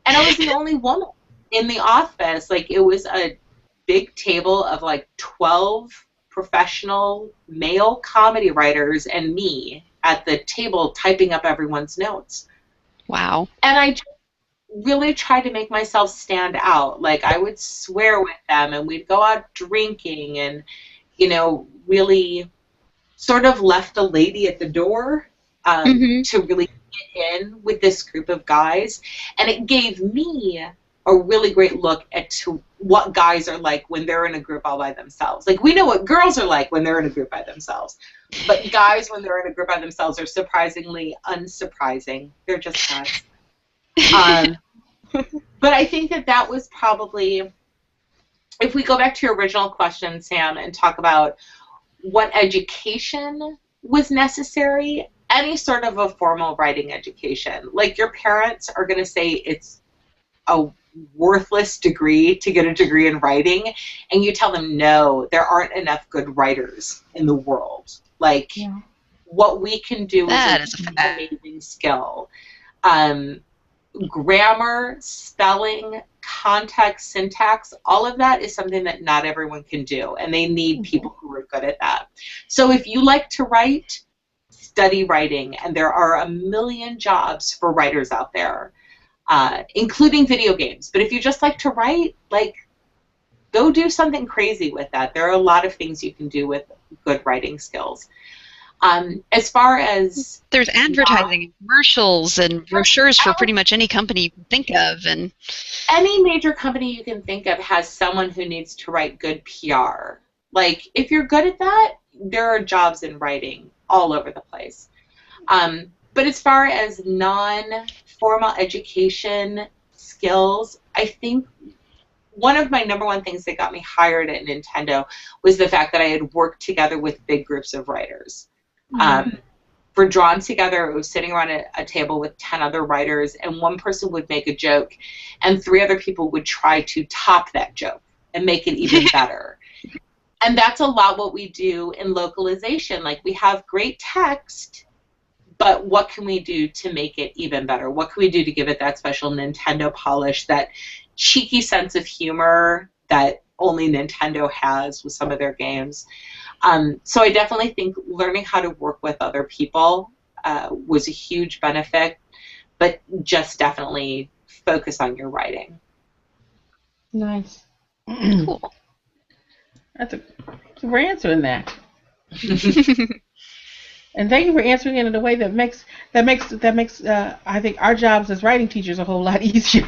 And I was the only woman in the office. It was a big table of 12 professional male comedy writers and me at the table typing up everyone's notes. Wow. And I really tried to make myself stand out. I would swear with them, and we'd go out drinking and, really sort of left a lady at the door to really get in with this group of guys. And it gave me a really great look at what guys are like when they're in a group all by themselves. We know what girls are like when they're in a group by themselves. But guys, when they're in a group by themselves, are surprisingly unsurprising. They're just guys. But I think that was probably, if we go back to your original question, Sam, and talk about what education was necessary, any sort of a formal writing education. Your parents are going to say it's a worthless degree to get a degree in writing, and you tell them, no, there aren't enough good writers in the world. What we can do is an amazing skill. Grammar, spelling, context, syntax, all of that is something that not everyone can do, and they need people who are good at that. So if you like to write, study writing, and there are a million jobs for writers out there, including video games. But if you just like to write, go do something crazy with that. There are a lot of things you can do with good writing skills. As far as there's advertising and commercials and brochures for pretty much any company you can think of, and any major company you can think of has someone who needs to write good PR. If you're good at that, there are jobs in writing all over the place. But as far as non-formal education skills, I think one of my number one things that got me hired at Nintendo was the fact that I had worked together with big groups of writers. For Drawn Together, it was sitting around a table with 10 other writers, and one person would make a joke, and 3 other people would try to top that joke and make it even better. And that's a lot what we do in localization. We have great text, but what can we do to make it even better? What can we do to give it that special Nintendo polish, that cheeky sense of humor that only Nintendo has with some of their games? So I definitely think learning how to work with other people was a huge benefit, but just definitely focus on your writing. Nice. Cool. That's a great answer in that. And thank you for answering it in a way that makes I think our jobs as writing teachers a whole lot easier.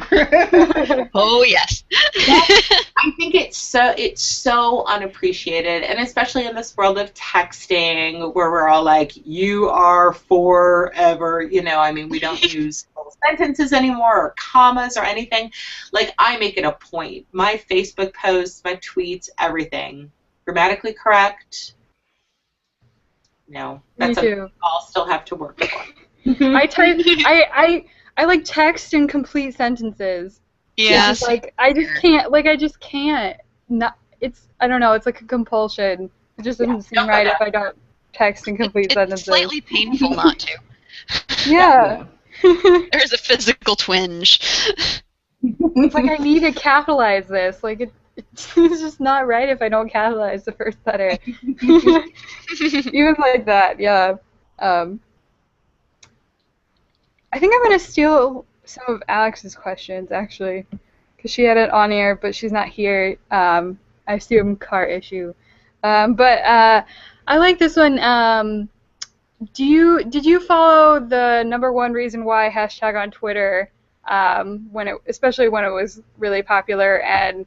Oh yes. I think it's so unappreciated, and especially in this world of texting where we're all like, you are forever, I mean, we don't use full sentences anymore or commas or anything. Like, I make it a point. My Facebook posts, my tweets, everything, grammatically correct. No, that's something we all still have to work on. I like text in complete sentences. Yeah. Like I just can't. Not. I don't know. It's like a compulsion. It just doesn't seem right if I don't text in complete sentences. It's slightly painful not to. Yeah. There's a physical twinge. It's like I need to capitalize this. Like it's just not right if I don't capitalize the first letter. Even like that, yeah. I think I'm gonna steal some of Alex's questions actually, because she had it on air, but she's not here. I assume car issue. But I like this one. Did you follow the #1 reason why hashtag on Twitter especially when it was really popular, and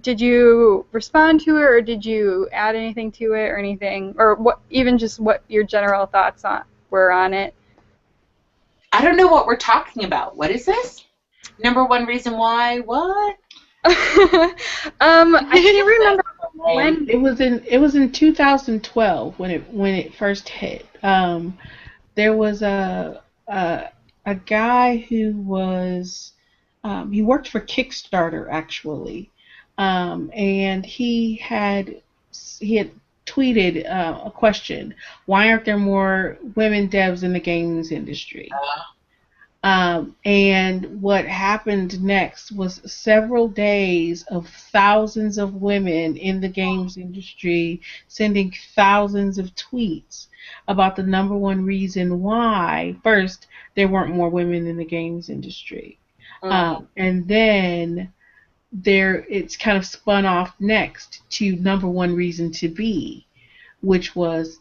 did you respond to it, or did you add anything to it, or anything, or what your general thoughts were on it? I don't know what we're talking about. What is this? #1 reason why? What? I can't remember when. It was in 2012 when it first hit. There was a guy who was he worked for Kickstarter actually, and he had tweeted a question: why aren't there more women devs in the games industry? And what happened next was several days of thousands of women in the games industry sending thousands of tweets about the #1 reason why. First, there weren't more women in the games industry. And then it's kind of spun off next to #1 reason to be, which was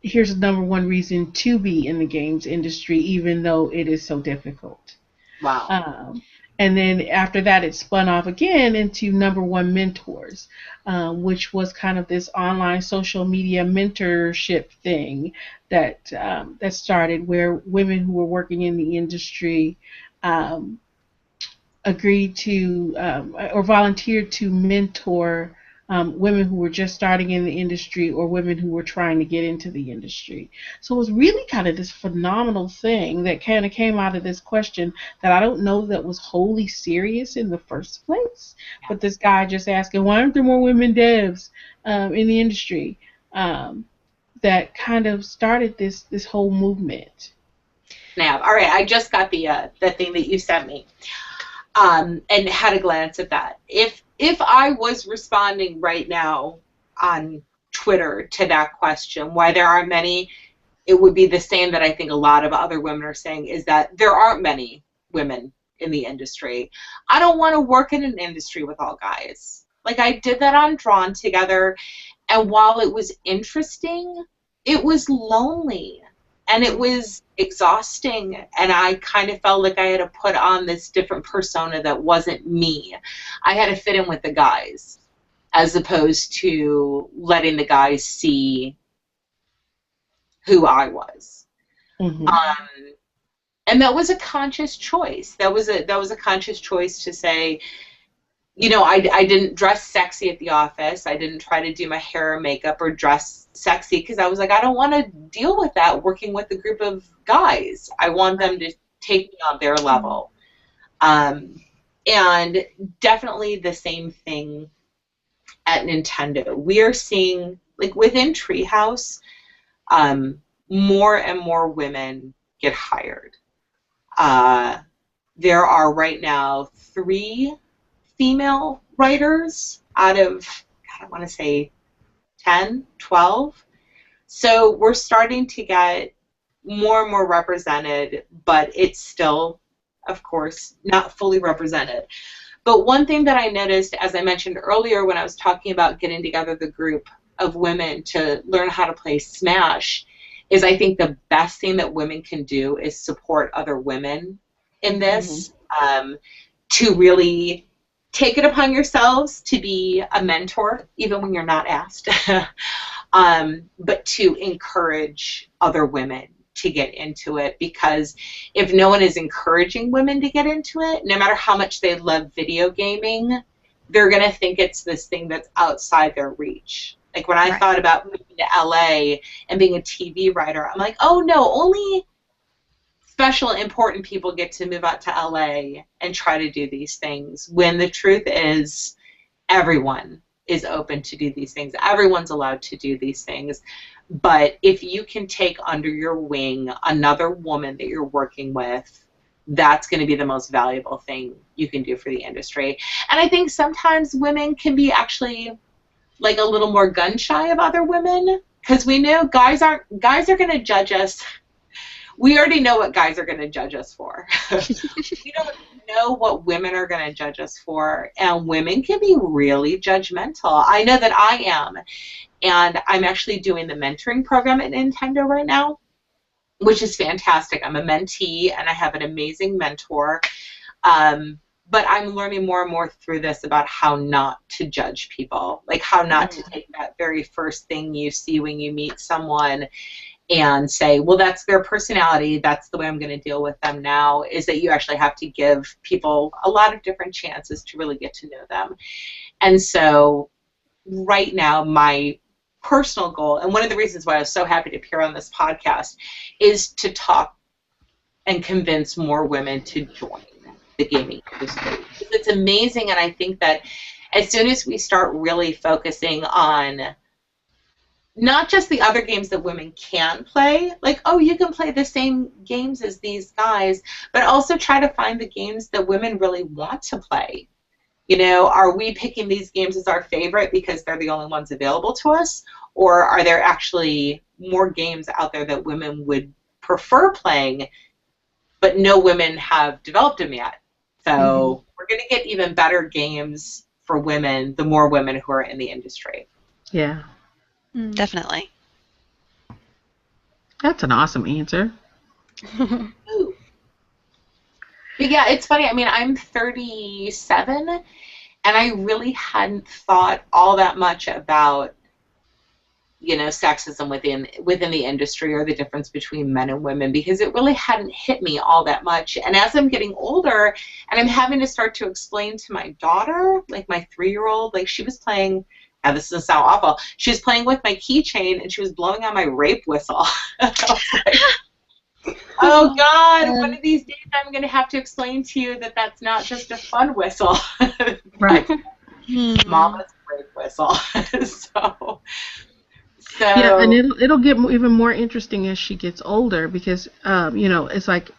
here's the #1 reason to be in the games industry, even though it is so difficult. Wow. And then after that, it spun off again into #1 mentors, which was kind of this online social media mentorship thing that started, where women who were working in the industry agreed to or volunteered to mentor women who were just starting in the industry or women who were trying to get into the industry. So it was really kind of this phenomenal thing that kind of came out of this question that I don't know that was wholly serious in the first place, but this guy just asking, why aren't there more women devs in the industry? That kind of started this whole movement. Now, all right, I just got the thing that you sent me, and had a glance at that. If I was responding right now on Twitter to that question, why there aren't many, it would be the same that I think a lot of other women are saying, is that there aren't many women in the industry. I don't want to work in an industry with all guys. Like, I did that on Drawn Together, and while it was interesting, it was lonely. And it was exhausting, and I kind of felt like I had to put on this different persona that wasn't me. I had to fit in with the guys, as opposed to letting the guys see who I was. Mm-hmm. And that was a conscious choice. That was a conscious choice to say, I didn't dress sexy at the office. I didn't try to do my hair or makeup or dress sexy, because I was like, I don't want to deal with that working with a group of guys. I want them to take me on their level. And definitely the same thing at Nintendo. We are seeing, like, within Treehouse, more and more women get hired. There are right now 3 female writers out of, I want to say 10, 12. So we're starting to get more and more represented, but it's still, of course, not fully represented. But one thing that I noticed, as I mentioned earlier when I was talking about getting together the group of women to learn how to play Smash, is I think the best thing that women can do is support other women in this, to really take it upon yourselves to be a mentor, even when you're not asked, but to encourage other women to get into it, because if no one is encouraging women to get into it, no matter how much they love video gaming, they're going to think it's this thing that's outside their reach. Like when I thought about moving to LA and being a TV writer, I'm like, oh no, only special important people get to move out to LA and try to do these things, when the truth is everyone is open to do these things. Everyone's allowed to do these things. But if you can take under your wing another woman that you're working with, that's going to be the most valuable thing you can do for the industry. And I think sometimes women can be actually like a little more gun shy of other women, because we know guys are going to judge us. We already know what guys are going to judge us for. We don't know what women are going to judge us for, and women can be really judgmental. I know that I am, and I'm actually doing the mentoring program at Nintendo right now, which is fantastic. I'm a mentee, and I have an amazing mentor, but I'm learning more and more through this about how not to judge people, like how not to take that very first thing you see when you meet someone and say, well, that's their personality, that's the way I'm going to deal with them now, is that you actually have to give people a lot of different chances to really get to know them. And so right now, my personal goal, and one of the reasons why I was so happy to appear on this podcast, is to talk and convince more women to join the gaming industry. It's amazing, and I think that as soon as we start really focusing on not just the other games that women can play, like, oh, you can play the same games as these guys, but also try to find the games that women really want to play. You know, are we picking these games as our favorite because they're the only ones available to us, or are there actually more games out there that women would prefer playing, but no women have developed them yet? So we're going to get even better games for women, the more women who are in the industry. Yeah. Definitely. That's an awesome answer. Ooh. But yeah, it's funny. I mean, I'm 37, and I really hadn't thought all that much about, you know, sexism within the industry, or the difference between men and women, because it really hadn't hit me all that much. And as I'm getting older, and I'm having to start to explain to my daughter, like my 3-year-old, like she was playing. Now, this doesn't sound awful. She was playing with my keychain, and she was blowing on my rape whistle. I was like, oh, God, one of these days I'm going to have to explain to you that that's not just a fun whistle. Right. Mama's rape whistle. So yeah, and it'll get even more interesting as she gets older, because, you know, it's like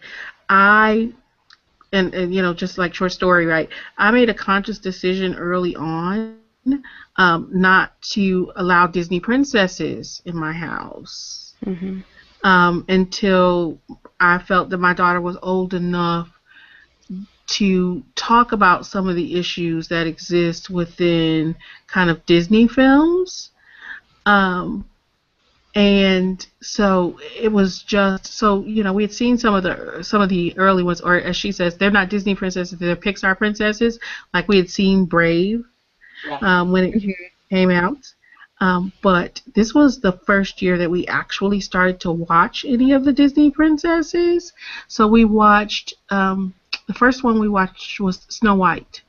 and you know, just like short story, right? I made a conscious decision early on not to allow Disney princesses in my house until I felt that my daughter was old enough to talk about some of the issues that exist within kind of Disney films. And so it was just, so, you know, we had seen some of the early ones, or as she says, they're not Disney princesses, they're Pixar princesses. Like we had seen Brave when it came out. But this was the first year that we actually started to watch any of the Disney princesses. So we watched, the first one we watched was Snow White.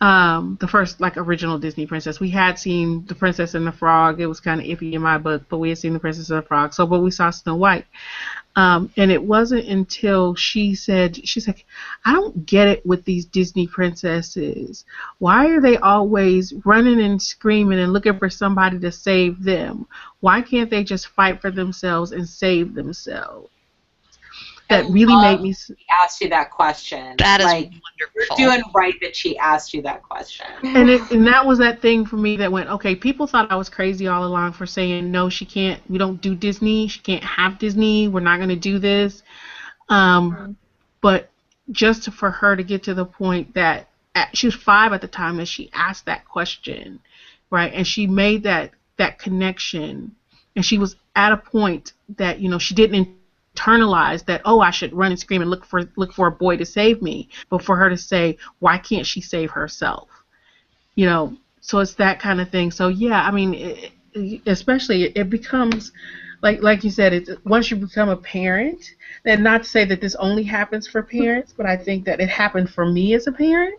The first, like, original Disney princess. We had seen The Princess and the Frog. It was kind of iffy in my book, but we had seen The Princess and the Frog. But we saw Snow White. And it wasn't until she's like, I don't get it with these Disney princesses. Why are they always running and screaming and looking for somebody to save them? Why can't they just fight for themselves and save themselves? That really made me. She asked you that question. That is like, wonderful. You're doing right that she asked you that question. And that was that thing for me that went, okay, people thought I was crazy all along for saying, no, she can't, we don't do Disney, she can't have Disney, we're not going to do this. But just for her to get to the point that, she was 5 at the time that she asked that question, right? And she made that connection and she was at a point that, you know, she didn't internalize that, oh, I should run and scream and look for a boy to save me, but for her to say, why can't she save herself? You know, so it's that kind of thing. So yeah, I mean, especially it becomes like you said, it's once you become a parent, and not to say that this only happens for parents, but I think that it happened for me as a parent.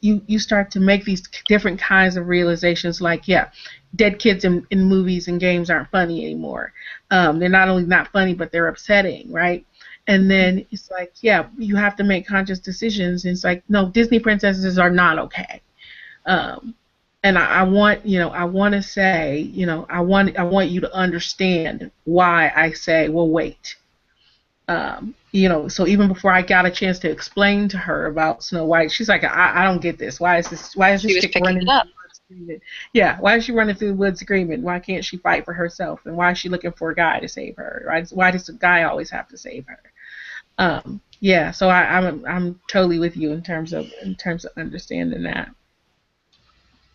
You start to make these different kinds of realizations, like, yeah, dead kids in movies and games aren't funny anymore. They're not only not funny, but they're upsetting, right? And then it's like, yeah, you have to make conscious decisions. And it's like, no, Disney princesses are not okay. Um, and I want, you know, I want to say, you know, I want you to understand why I say, well, wait. You know, so even before I got a chance to explain to her about Snow White, she's like, I don't get this. Why is this chick running through the woods screaming? Yeah, why is she running through the woods screaming? Why can't she fight for herself? And why is she looking for a guy to save her? Right? Why does the guy always have to save her? Yeah, so I'm totally with you in terms of understanding that.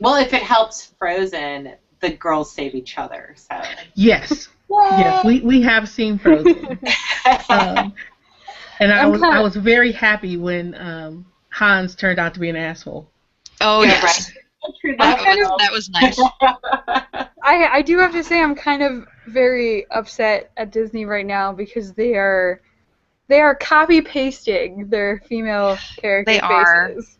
Well, if it helps Frozen, the girls save each other. So yes. Yes, we have seen Frozen. And I was very happy when Hans turned out to be an asshole. Oh, yeah, yes. Right. That was nice. I do have to say I'm kind of very upset at Disney right now because they are copy pasting their female character faces.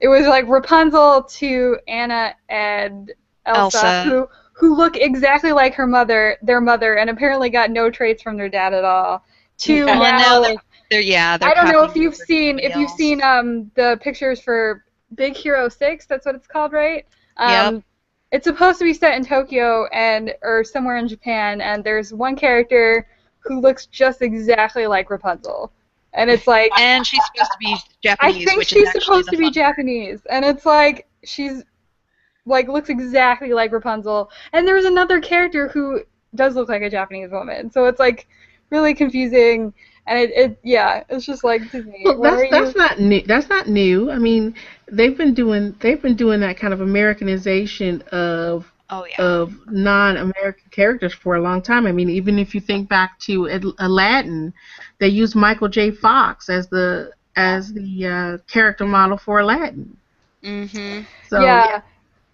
It was like Rapunzel to Anna and Elsa. Who look exactly like their mother, and apparently got no traits from their dad at all. They're I don't know if you've seen the pictures for Big Hero 6. That's what it's called, right? Yep. It's supposed to be set in Tokyo or somewhere in Japan, and there's one character who looks just exactly like Rapunzel, and it's like. And she's supposed to be Japanese. I think she's supposed to be Japanese, and it's like she's. Like, looks exactly like Rapunzel. And there's another character who does look like a Japanese woman. So it's, like, really confusing. And it's just like, Disney. Well, that's not new. That's not new. I mean, they've been doing that kind of Americanization of non-American characters for a long time. I mean, even if you think back to Aladdin, they used Michael J. Fox as the character model for Aladdin. Mm-hmm. So yeah.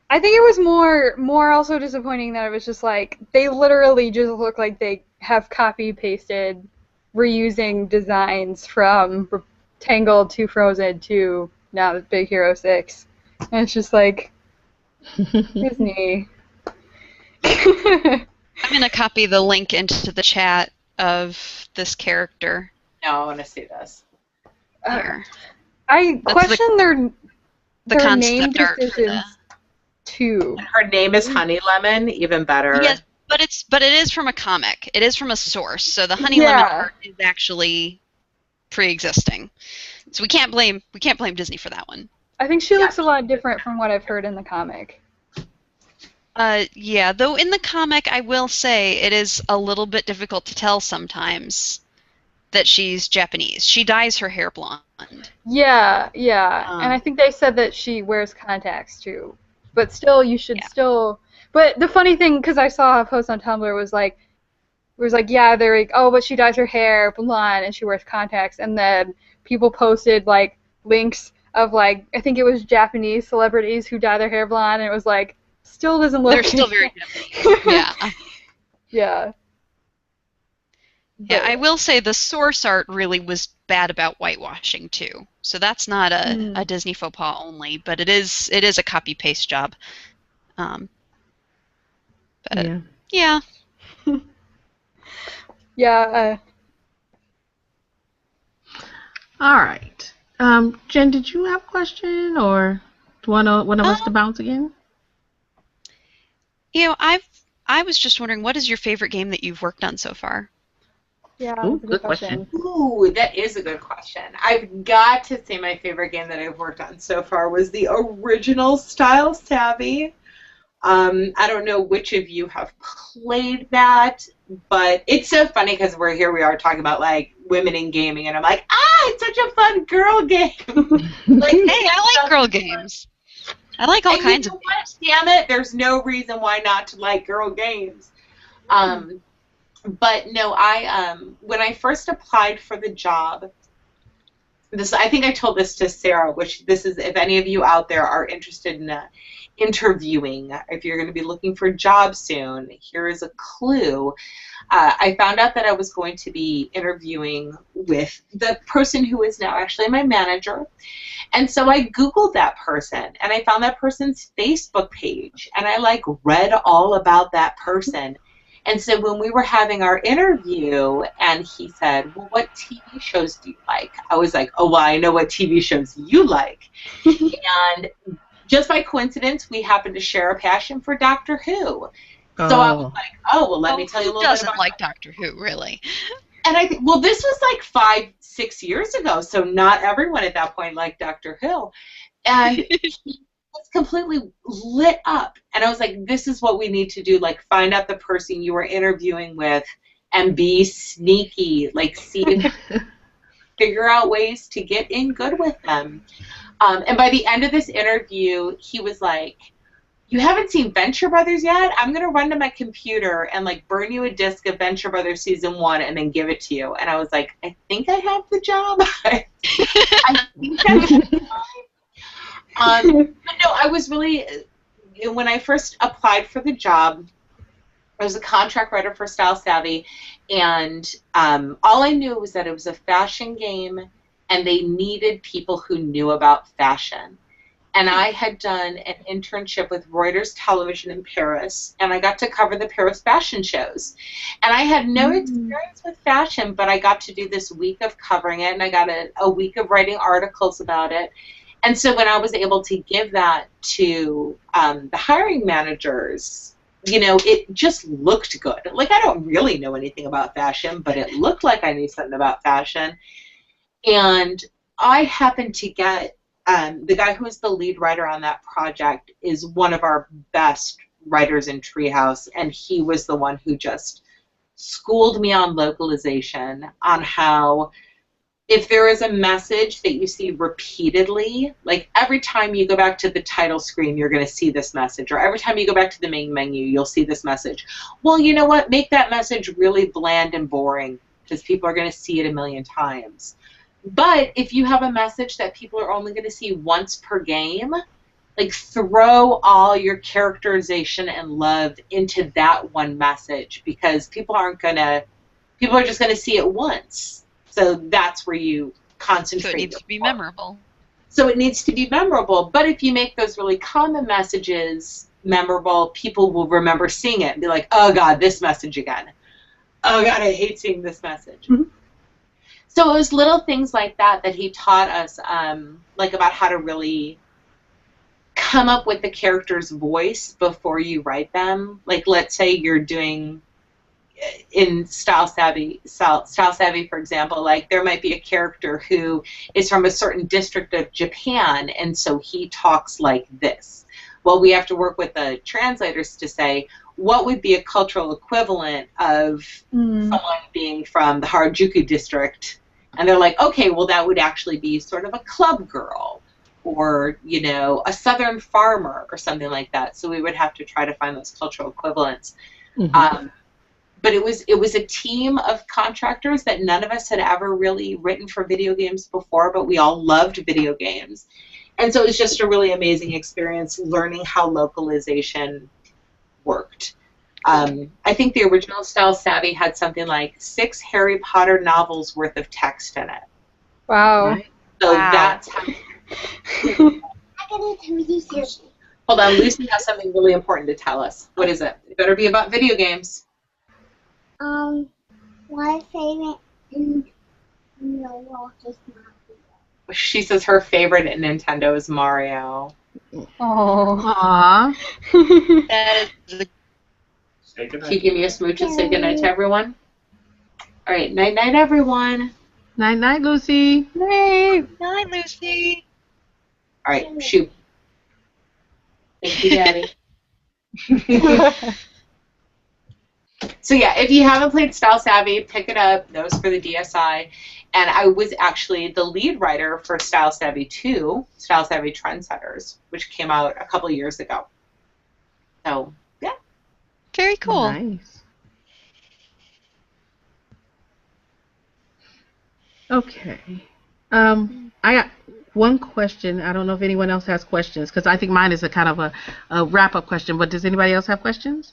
I think it was more also disappointing that it was just like they literally just look like they have copy pasted reusing designs from Tangled to Frozen to now Big Hero 6. And it's just like Disney. I'm going to copy the link into the chat of this character. No, I want to see this. Here. I question their concept name art decisions. Too. Her name is Honey Lemon, even better. Yes, but it is from a comic. It is from a source, so the Honey Lemon art is actually pre-existing. So we can't blame Disney for that one. I think she looks a lot different from what I've heard in the comic. Yeah, though in the comic I will say it is a little bit difficult to tell sometimes that she's Japanese. She dyes her hair blonde. Yeah. And I think they said that she wears contacts too. But still, you should still. But the funny thing, because I saw a post on Tumblr, was like, they're like, oh, but she dyes her hair blonde and she wears contacts, and then people posted like links of like I think it was Japanese celebrities who dye their hair blonde, and it was like still doesn't look. They're still very Japanese. Yeah. Yeah. Yeah, I will say the source art really was bad about whitewashing too. So that's not a Disney faux pas only, but it is a copy paste job. But yeah. Yeah. All right. Jen, did you have a question, or do one of us to bounce again? You know, I was just wondering, what is your favorite game that you've worked on so far? Yeah, Ooh, that's a good question. Ooh, that is a good question. I've got to say my favorite game that I've worked on so far was the original Style Savvy. I don't know which of you have played that, but it's so funny because we are talking about like women in gaming, and I'm like, it's such a fun girl game. Like, hey, I like girl games. I like all kinds of games. Damn it, there's no reason why not to like girl games. But no, when I first applied for the job, I think I told this to Sarah, which this is, if any of you out there are interested in interviewing, if you're going to be looking for a job soon, here is a clue. I found out that I was going to be interviewing with the person who is now actually my manager. And so I Googled that person, and I found that person's Facebook page, and I read all about that person. And so when we were having our interview, and he said, well, what TV shows do you like? I was like, oh, well, I know what TV shows you like. And just by coincidence, we happened to share a passion for Doctor Who. So I was like, oh, well, let me tell you a little bit about... Who doesn't like Doctor Who, really? And I think, well, this was 5-6 years ago, so not everyone at that point liked Doctor Who. And he was completely lit up. And I was like, this is what we need to do, find out the person you were interviewing with and be sneaky, see, figure out ways to get in good with them. And by the end of this interview, he was like, you haven't seen Venture Brothers yet? I'm going to run to my computer and burn you a disc of Venture Brothers Season 1 and then give it to you. And I was like, I think I have the job. I think that's fine. But no, I was really, when I first applied for the job, I was a contract writer for Style Savvy, and all I knew was that it was a fashion game and they needed people who knew about fashion. And I had done an internship with Reuters Television in Paris, and I got to cover the Paris fashion shows. And I had no experience with fashion, but I got to do this week of covering it, and I got a week of writing articles about it. And so when I was able to give that to the hiring managers, it just looked good. I don't really know anything about fashion, but it looked like I knew something about fashion. And I happened to get the guy who is the lead writer on that project is one of our best writers in Treehouse, and he was the one who just schooled me on localization, on how if there is a message that you see repeatedly, every time you go back to the title screen, you're going to see this message, or every time you go back to the main menu, you'll see this message. Well, you know what? Make that message really bland and boring, because people are going to see it a million times. But if you have a message that people are only going to see once per game, throw all your characterization and love into that one message, because people are just going to see it once. So that's where you concentrate. So it needs to be memorable. So it needs to be memorable. But if you make those really common messages memorable, people will remember seeing it and be like, oh, God, this message again. Oh, God, I hate seeing this message. Mm-hmm. So it was little things like that that he taught us, about how to really come up with the character's voice before you write them. Let's say you're doing, in Style Savvy, for example, there might be a character who is from a certain district of Japan, and so he talks like this. Well, we have to work with the translators to say, what would be a cultural equivalent of someone being from the Harajuku district? And they're like, okay, well, that would actually be sort of a club girl, or, a southern farmer or something like that. So we would have to try to find those cultural equivalents. Mm-hmm. But it was a team of contractors that none of us had ever really written for video games before, but we all loved video games. And so it was just a really amazing experience learning how localization worked. I think the original Style Savvy had something like 6 Harry Potter novels worth of text in it. Wow. Right? So that's how... Hold on, Lucy has something really important to tell us. What is it? It better be about video games. My favorite in the world is Mario. She says her favorite in Nintendo is Mario. Oh. Aww. That is a Can you give me a smooch and say goodnight to everyone? All right, night-night, everyone. Night-night, Lucy. Night. Night, Lucy. All right, shoot. Thank you, Daddy. So yeah, if you haven't played Style Savvy, pick it up. That was for the DSi. And I was actually the lead writer for Style Savvy 2, Style Savvy Trendsetters, which came out a couple years ago. So, yeah. Very cool. Nice. Okay. I got one question. I don't know if anyone else has questions because I think mine is a kind of a wrap-up question. But does anybody else have questions?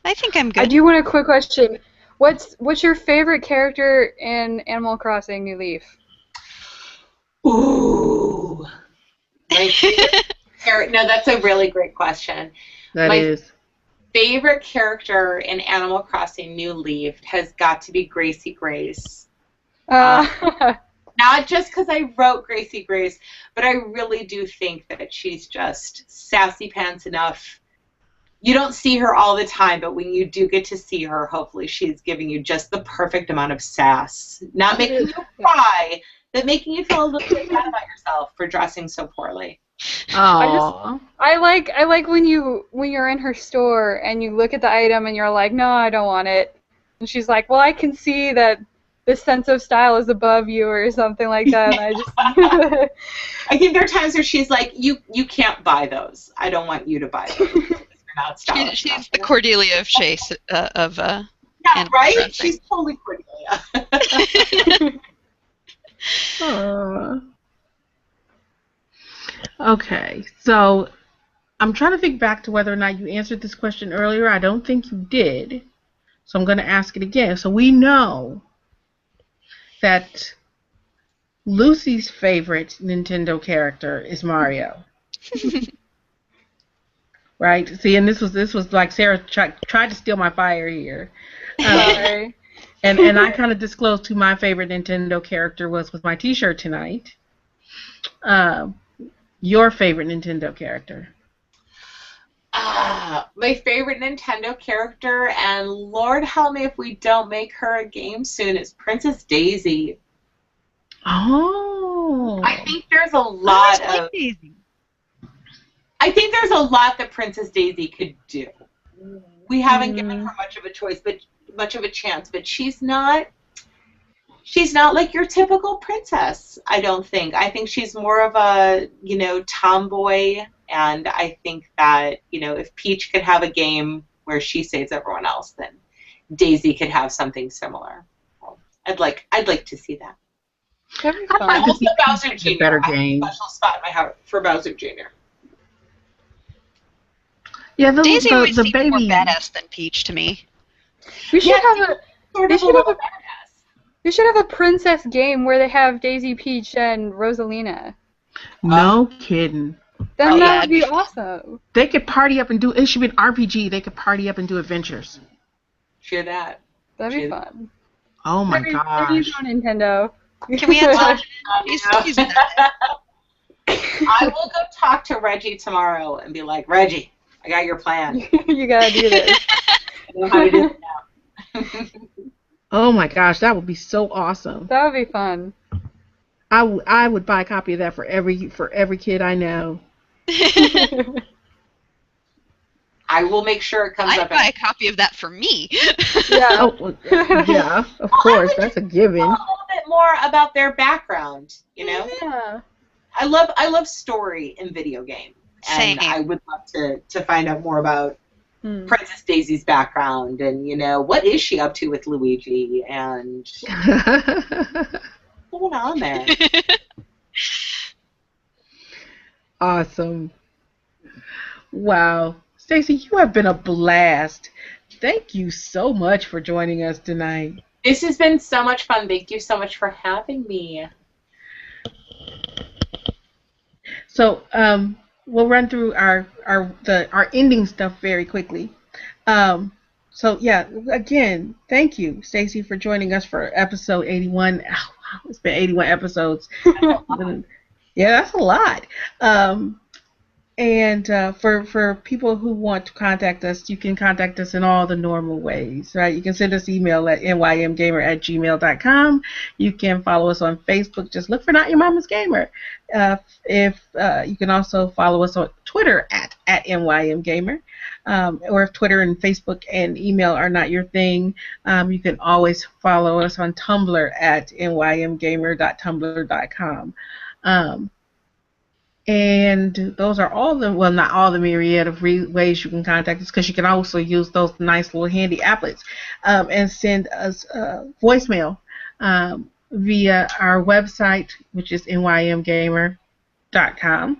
I think I'm I good. do want a quick question. What's your favorite character in Animal Crossing New Leaf? Ooh. My favorite character. No, that's a really great question. That My is. favorite character in Animal Crossing New Leaf has got to be Gracie Grace. Not just because I wrote Gracie Grace, but I really do think that she's just sassy pants enough. You don't see her all the time, but when you do get to see her, hopefully she's giving you just the perfect amount of sass. Not making you cry, but making you feel a little bit bad about yourself for dressing so poorly. Oh. I like when you're in her store and you look at the item and you're like, no, I don't want it. And she's like, well, I can see that this sense of style is above you or something like that. And I just I think there are times where she's like, you can't buy those. I don't want you to buy those. You're not stylish enough. She's the Cordelia of Chase of Yeah, Animal right? Crossing. She's totally Cordelia. Aw. Okay, so I'm trying to think back to whether or not you answered this question earlier. I don't think you did, so I'm going to ask it again. So we know that Lucy's favorite Nintendo character is Mario. Right? See, and this was like Sarah tried to steal my fire here. sorry. And I kind of disclosed who my favorite Nintendo character was with my T-shirt tonight. Your favorite Nintendo character? My favorite Nintendo character, and Lord help me if we don't make her a game soon, is Princess Daisy. Oh. I think there's a lot of. Daisy. I think there's a lot that Princess Daisy could do. We haven't given her much of a choice, but much of a chance. But she's not like your typical princess. I don't think. I think she's more of a tomboy, and I think that if Peach could have a game where she saves everyone else, then Daisy could have something similar. I'd like to see that. That'd be I fun. like to Also, see Bowser Peach in a Jr. better I have a game. special spot in my heart for Bowser Jr. Yeah, Daisy always the seems more baby. badass than Peach to me. We should have a Sort They of a should little have badass. we should have a princess game where they have Daisy, Peach, and Rosalina. No kidding. Then Oh, that that'd would be be fun. awesome. They could party up and do. It should be an RPG. They could party up and do adventures. Hear that? That'd be Shoot. fun. Oh my There you gosh. go, Nintendo. Can we add He's that. I will go talk to Reggie tomorrow and be like, Reggie, I got your plan. You gotta do this. I know how to do it now. Oh my gosh, that would be so awesome. That would be fun. I would buy a copy of that for every kid I know. I will make sure it comes I'd up. buy a copy of that for me. Yeah. Oh, well, yeah, of course, that's a given. A little bit more about their background, Yeah. I love story in video games, and Same. I would love to find out more about Hmm. Princess Daisy's background, and what is she up to with Luigi, and what's going on there. Awesome. Wow. Stacey, you have been a blast. Thank you so much for joining us tonight. This has been so much fun. Thank you so much for having me. So, we'll run through our ending stuff very quickly. So yeah, again, thank you, Stacey, for joining us for episode 81. Oh, wow, it's been 81 episodes. Yeah, that's a lot. And for people who want to contact us, you can contact us in all the normal ways, right? You can send us email at nymgamer@gmail.com. You can follow us on Facebook. Just look for Not Your Mama's Gamer. If you can also follow us on Twitter at nymgamer. Or if Twitter and Facebook and email are not your thing, you can always follow us on Tumblr at nymgamer.tumblr.com. And those are all not all the myriad of ways you can contact us, because you can also use those nice little handy applets and send us voicemail via our website, which is NYMGamer.com,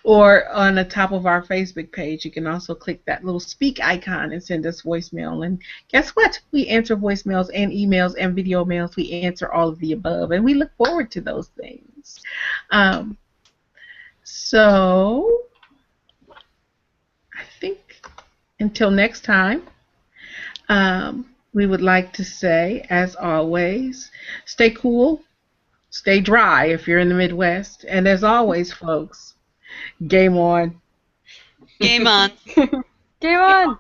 or on the top of our Facebook page. You can also click that little speak icon and send us voicemail. And guess what? We answer voicemails and emails and video mails. We answer all of the above, and we look forward to those things. So I think until next time, we would like to say, as always, stay cool, stay dry if you're in the Midwest, and as always, folks, game on. Game on. Game on!